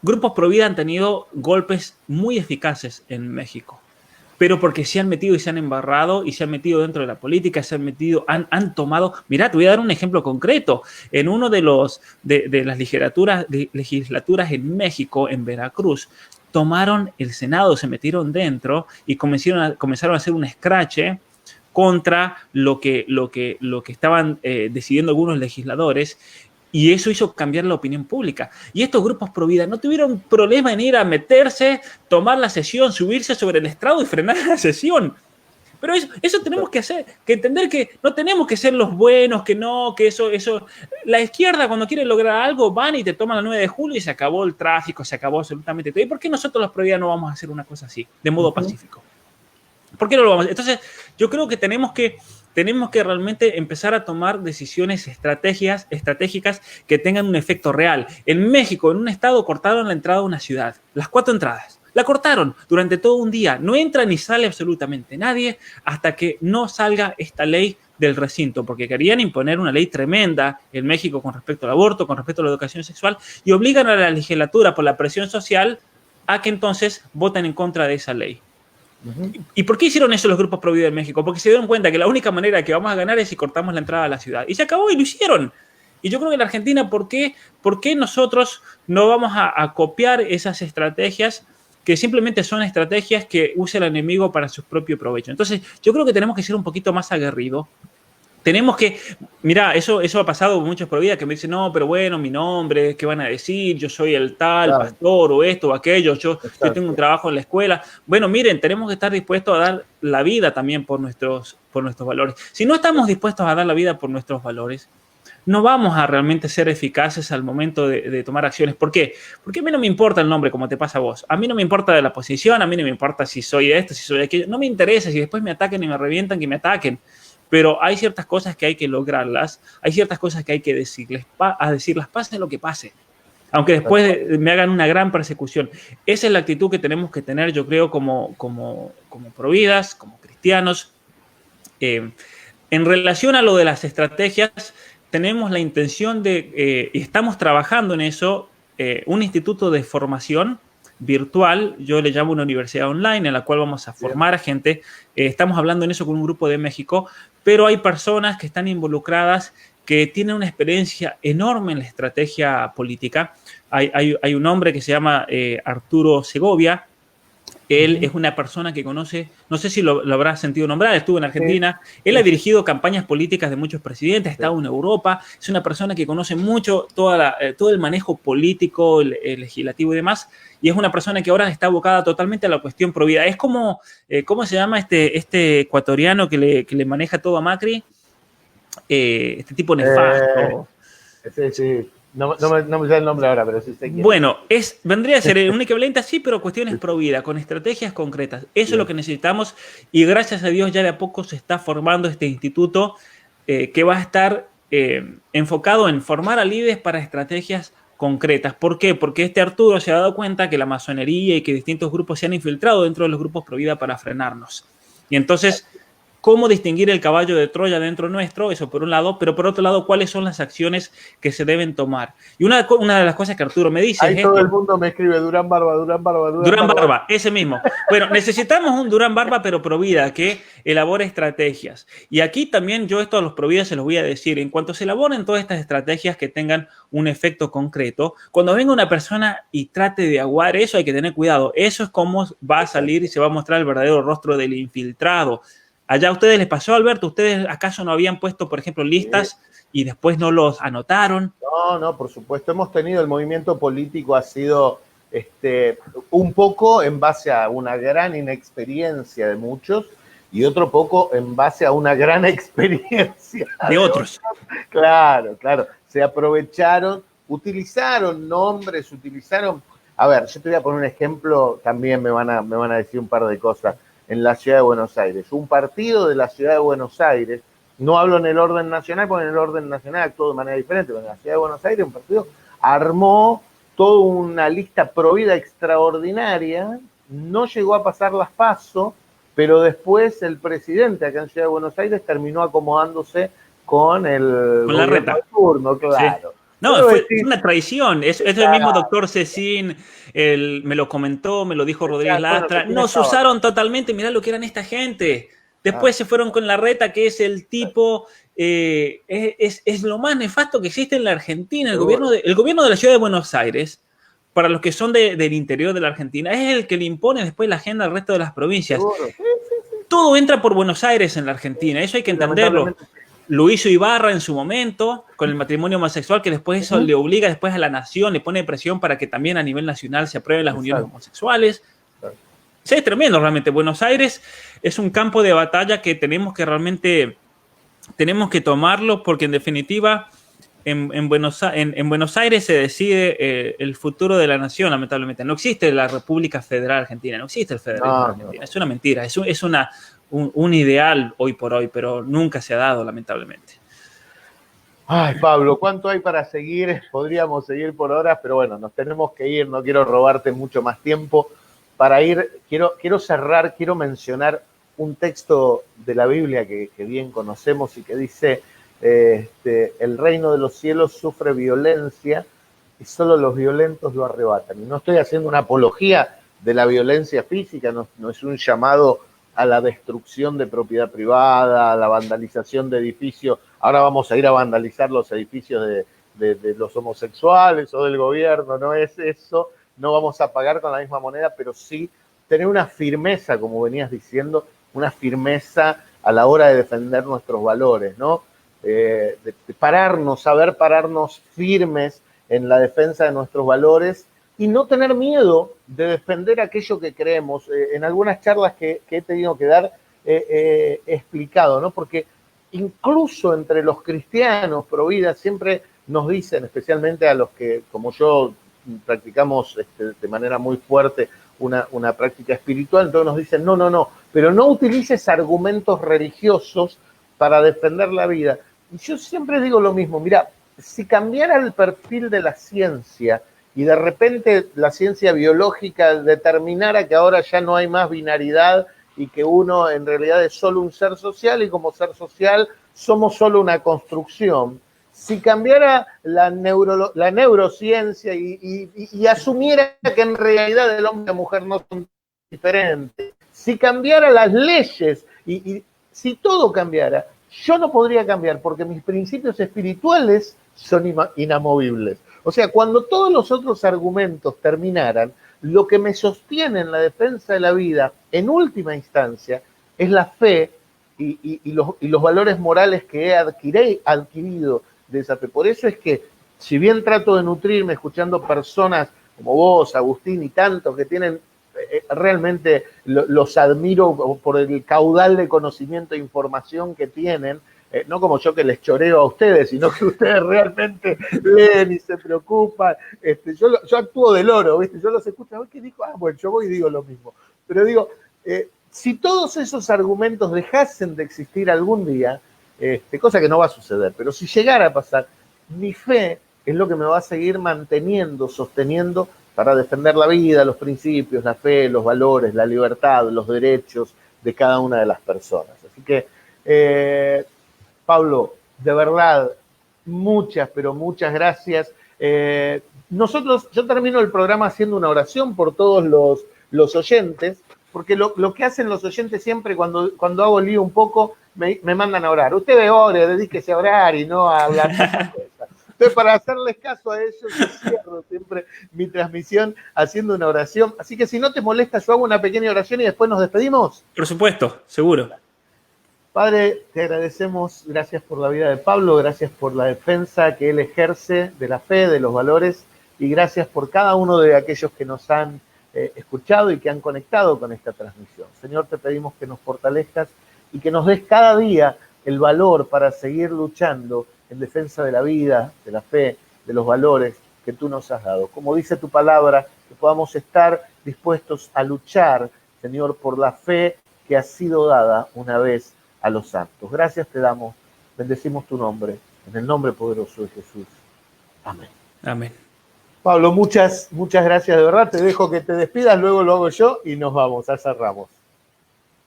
grupos pro vida han tenido golpes muy eficaces en México, pero porque se han metido y se han embarrado y se han metido dentro de la política, se han metido, han tomado. Mirá, te voy a dar un ejemplo concreto. En uno de las legislaturas en México, en Veracruz, tomaron el Senado, se metieron dentro y comenzaron a hacer un escrache contra lo que estaban decidiendo algunos legisladores, y eso hizo cambiar la opinión pública. Y estos grupos pro vida no tuvieron problema en ir a meterse, tomar la sesión, subirse sobre el estrado y frenar la sesión. Pero eso tenemos que hacer, que entender que no tenemos que ser los buenos, que no, que eso. La izquierda, cuando quiere lograr algo, van y te toman el 9 de julio y se acabó el tráfico, se acabó absolutamente todo. ¿Y por qué nosotros los pro vida no vamos a hacer una cosa así, de modo pacífico? ¿Por qué no lo vamos a hacer? Entonces, yo creo que tenemos que realmente empezar a tomar decisiones estratégicas que tengan un efecto real. En México, en un estado, cortaron la entrada a una ciudad, las 4 entradas. La cortaron durante todo un día. No entra ni sale absolutamente nadie hasta que no salga esta ley del recinto, porque querían imponer una ley tremenda en México con respecto al aborto, con respecto a la educación sexual, y obligan a la legislatura por la presión social a que entonces voten en contra de esa ley. ¿Y por qué hicieron eso los grupos pro vida en México? Porque se dieron cuenta que la única manera que vamos a ganar es si cortamos la entrada a la ciudad. Y se acabó y lo hicieron. Y yo creo que en la Argentina, ¿por qué nosotros no vamos a copiar esas estrategias que simplemente son estrategias que usa el enemigo para su propio provecho? Entonces, yo creo que tenemos que ser un poquito más aguerridos. Tenemos que, mira, eso ha pasado con muchos pro vida que me dicen, no, pero bueno, mi nombre, ¿qué van a decir? Yo soy el tal, claro, pastor, o esto, o aquello, yo tengo un trabajo en la escuela. Bueno, miren, tenemos que estar dispuestos a dar la vida también por nuestros valores. Si no estamos dispuestos a dar la vida por nuestros valores, no vamos a realmente ser eficaces al momento de tomar acciones. ¿Por qué? Porque a mí no me importa el nombre, como te pasa a vos. A mí no me importa de la posición, a mí no me importa si soy esto, si soy aquello. No me interesa, si después me ataquen y me revientan, que me ataquen. Pero hay ciertas cosas que hay que lograrlas, hay ciertas cosas que hay que decirles, pase lo que pase, aunque después me hagan una gran persecución. Esa es la actitud que tenemos que tener, yo creo, como providas, como cristianos. En relación a lo de las estrategias, tenemos la intención de, y estamos trabajando en eso, un instituto de formación virtual, yo le llamo una universidad online, en la cual vamos a formar a gente. Estamos hablando en eso con un grupo de México, pero hay personas que están involucradas que tienen una experiencia enorme en la estrategia política. Hay un hombre que se llama Arturo Segovia. Él es una persona que conoce, no sé si lo habrás sentido nombrar, estuvo en Argentina, él ha dirigido campañas políticas de muchos presidentes, ha estado en Europa, es una persona que conoce mucho todo el manejo político, el legislativo y demás, y es una persona que ahora está abocada totalmente a la cuestión pro vida. Es como, ¿cómo se llama este ecuatoriano que le maneja todo a Macri? Este tipo nefasto. Sí. No me sé el nombre ahora, pero sí sé quién. Bueno, vendría a ser un equivalente así, pero cuestiones pro vida, con estrategias concretas. Eso es lo que necesitamos, y gracias a Dios ya de a poco se está formando este instituto que va a estar enfocado en formar a líderes para estrategias concretas. ¿Por qué? Porque este Arturo se ha dado cuenta que la masonería y que distintos grupos se han infiltrado dentro de los grupos pro vida para frenarnos. Y entonces, ¿cómo distinguir el caballo de Troya dentro nuestro? Eso por un lado, pero por otro lado, ¿cuáles son las acciones que se deben tomar? Y una de las cosas que Arturo me dice ahí es todo el mundo me escribe Durán Barba, ese mismo. Bueno, necesitamos un Durán Barba, pero pro vida, que elabore estrategias. Y aquí también yo esto a los pro vida se los voy a decir. En cuanto se elaboren todas estas estrategias que tengan un efecto concreto, cuando venga una persona y trate de aguar eso, hay que tener cuidado. Eso es cómo va a salir y se va a mostrar el verdadero rostro del infiltrado. ¿Allá a ustedes les pasó, Alberto? ¿Ustedes acaso no habían puesto, por ejemplo, listas y después no los anotaron? No, por supuesto. Hemos tenido, el movimiento político ha sido un poco en base a una gran inexperiencia de muchos y otro poco en base a una gran experiencia de otros. Claro. Se aprovecharon, utilizaron nombres, A ver, yo te voy a poner un ejemplo, también me van a decir un par de cosas. En la ciudad de Buenos Aires. Un partido de la ciudad de Buenos Aires, no hablo en el orden nacional, porque en el orden nacional actuó de manera diferente, pero en la ciudad de Buenos Aires un partido armó toda una lista pro vida extraordinaria, no llegó a pasar las PASO, pero después el presidente acá en Ciudad de Buenos Aires terminó acomodándose con el con la reta turno, claro. Sí. No, fue una traición. Es el mismo doctor Cecín, me lo comentó, me lo dijo Rodríguez Lastra. Nos usaron totalmente, mirá lo que eran esta gente. Después se fueron con Larreta, que es el tipo, es lo más nefasto que existe en la Argentina. El gobierno de la ciudad de Buenos Aires, para los que son del interior de la Argentina, es el que le impone después la agenda al resto de las provincias. Todo entra por Buenos Aires en la Argentina, eso hay que entenderlo. Lo hizo Ibarra en su momento con el matrimonio homosexual, que después eso le obliga después a la nación, le pone presión para que también a nivel nacional se aprueben las uniones homosexuales. Sí, es tremendo realmente. Buenos Aires es un campo de batalla que tenemos que tomarlo, porque en definitiva en Buenos Aires se decide el futuro de la nación, lamentablemente. No existe la República Federal Argentina, no existe el federalismo argentino. Es una mentira, es un ideal hoy por hoy, pero nunca se ha dado, lamentablemente. Ay, Pablo, ¿cuánto hay para seguir? Podríamos seguir por horas, pero bueno, nos tenemos que ir, no quiero robarte mucho más tiempo. Para ir, quiero cerrar, quiero mencionar un texto de la Biblia que bien conocemos y que dice, el reino de los cielos sufre violencia y solo los violentos lo arrebatan. Y no estoy haciendo una apología de la violencia física, no es un llamado a la destrucción de propiedad privada, a la vandalización de edificios. Ahora vamos a ir a vandalizar los edificios de los homosexuales o del gobierno, no es eso, no vamos a pagar con la misma moneda, pero sí tener una firmeza, como venías diciendo, una firmeza a la hora de defender nuestros valores, ¿no? De pararnos, saber pararnos firmes en la defensa de nuestros valores y no tener miedo de defender aquello que creemos. En algunas charlas que he tenido que dar he explicado, ¿no? Porque incluso entre los cristianos pro vida siempre nos dicen, especialmente a los que, como yo, practicamos de manera muy fuerte una práctica espiritual, entonces nos dicen, no, pero no utilices argumentos religiosos para defender la vida. Y yo siempre digo lo mismo, mira, si cambiara el perfil de la ciencia y de repente la ciencia biológica determinara que ahora ya no hay más binaridad y que uno en realidad es solo un ser social y como ser social somos solo una construcción, si cambiara la neurociencia y asumiera que en realidad el hombre y la mujer no son diferentes, si cambiara las leyes y si todo cambiara, yo no podría cambiar porque mis principios espirituales son inamovibles. O sea, cuando todos los otros argumentos terminaran, lo que me sostiene en la defensa de la vida, en última instancia, es la fe y los valores morales que he adquirido de esa fe. Por eso es que, si bien trato de nutrirme escuchando personas como vos, Agustín, y tantos que tienen, realmente los admiro por el caudal de conocimiento e información que tienen, no como yo que les choreo a ustedes, sino que ustedes realmente leen y se preocupan. Yo actúo del oro, ¿viste? Yo los escucho, ¿qué dijo? Bueno, yo voy y digo lo mismo. Pero digo, si todos esos argumentos dejasen de existir algún día, cosa que no va a suceder, pero si llegara a pasar, mi fe es lo que me va a seguir manteniendo, sosteniendo para defender la vida, los principios, la fe, los valores, la libertad, los derechos de cada una de las personas. Así que, Pablo, de verdad, muchas, pero muchas gracias. Yo termino el programa haciendo una oración por todos los oyentes, porque lo que hacen los oyentes siempre cuando hago lío un poco, me mandan a orar. Usted ore, dedíquese a orar y no a hablar tantas cosas. Entonces, para hacerles caso a ellos, yo cierro siempre mi transmisión haciendo una oración. Así que si no te molesta, yo hago una pequeña oración y después nos despedimos. Por supuesto, seguro. Padre, te agradecemos, gracias por la vida de Pablo, gracias por la defensa que él ejerce de la fe, de los valores, y gracias por cada uno de aquellos que nos han escuchado y que han conectado con esta transmisión. Señor, te pedimos que nos fortalezcas y que nos des cada día el valor para seguir luchando en defensa de la vida, de la fe, de los valores que tú nos has dado. Como dice tu palabra, que podamos estar dispuestos a luchar, Señor, por la fe que ha sido dada una vez a los santos. Gracias te damos, bendecimos tu nombre, en el nombre poderoso de Jesús. Amén. Amén. Pablo, muchas gracias de verdad. Te dejo que te despidas, luego lo hago yo y nos vamos, cerramos.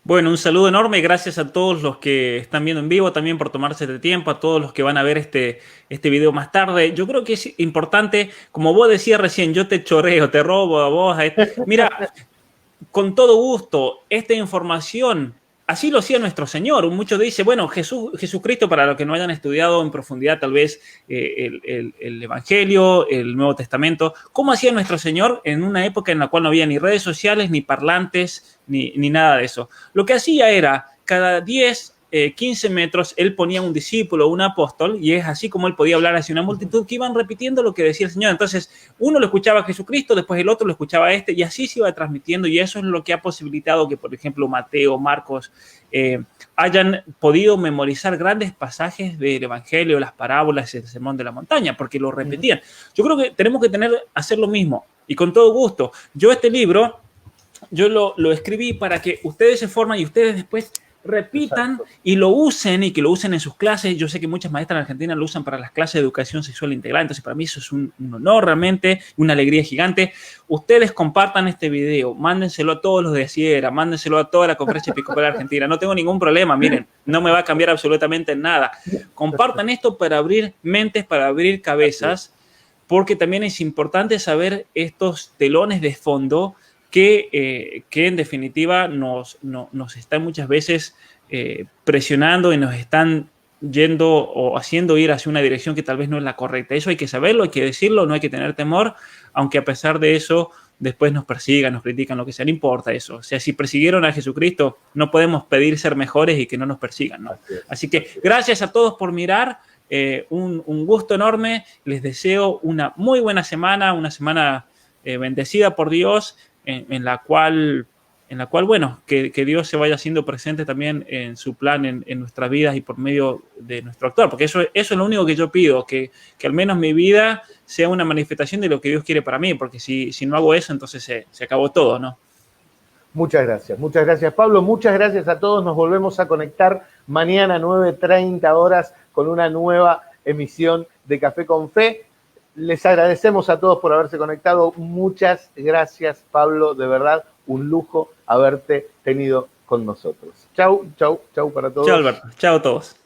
Bueno, un saludo enorme, gracias a todos los que están viendo en vivo, también por tomarse el tiempo, a todos los que van a ver este video más tarde. Yo creo que es importante, como vos decías recién, yo te choreo, te robo a vos. Mira, con todo gusto, esta información, así lo hacía nuestro Señor. Muchos dicen, bueno, Jesucristo, para los que no hayan estudiado en profundidad tal vez el Evangelio, el Nuevo Testamento, ¿cómo hacía nuestro Señor en una época en la cual no había ni redes sociales, ni parlantes, ni nada de eso? Lo que hacía era, cada 10, 15 metros, él ponía un discípulo, un apóstol, y es así como él podía hablar hacia una multitud que iban repitiendo lo que decía el Señor. Entonces, uno lo escuchaba a Jesucristo, después el otro lo escuchaba a este, y así se iba transmitiendo, y eso es lo que ha posibilitado que, por ejemplo, Mateo, Marcos, hayan podido memorizar grandes pasajes del Evangelio, las parábolas, el Sermón de la Montaña, porque lo repetían. Yo creo que tenemos que hacer lo mismo, y con todo gusto. Yo este libro, yo lo escribí para que ustedes se formen y ustedes después repitan. Exacto. Y lo usen, y que lo usen en sus clases. Yo sé que muchas maestras en Argentina lo usan para las clases de educación sexual integral, entonces para mí eso es un honor realmente, una alegría gigante. Ustedes compartan este video, mándenselo a todos los de Sierra, mándenselo a toda la Conferencia Episcopal Argentina, no tengo ningún problema, miren, no me va a cambiar absolutamente nada. Compartan esto para abrir mentes, para abrir cabezas, porque también es importante saber estos telones de fondo que en definitiva nos están muchas veces presionando y nos están yendo o haciendo ir hacia una dirección que tal vez no es la correcta. Eso hay que saberlo, hay que decirlo, no hay que tener temor, aunque a pesar de eso después nos persigan, nos critican, lo que sea, no importa eso. O sea, si persiguieron a Jesucristo, no podemos pedir ser mejores y que no nos persigan, ¿no? Así que gracias a todos por mirar, un gusto enorme, les deseo una muy buena semana, una semana bendecida por Dios, en la cual, bueno, que Dios se vaya haciendo presente también en su plan en nuestras vidas y por medio de nuestro actuar, porque eso es lo único que yo pido, que al menos mi vida sea una manifestación de lo que Dios quiere para mí, porque si no hago eso, entonces se acabó todo, ¿no? Muchas gracias Pablo, muchas gracias a todos, nos volvemos a conectar mañana 9:30 horas con una nueva emisión de Café con Fe. Les agradecemos a todos por haberse conectado. Muchas gracias, Pablo. De verdad, un lujo haberte tenido con nosotros. Chau para todos. Chau, Alberto. Chau a todos.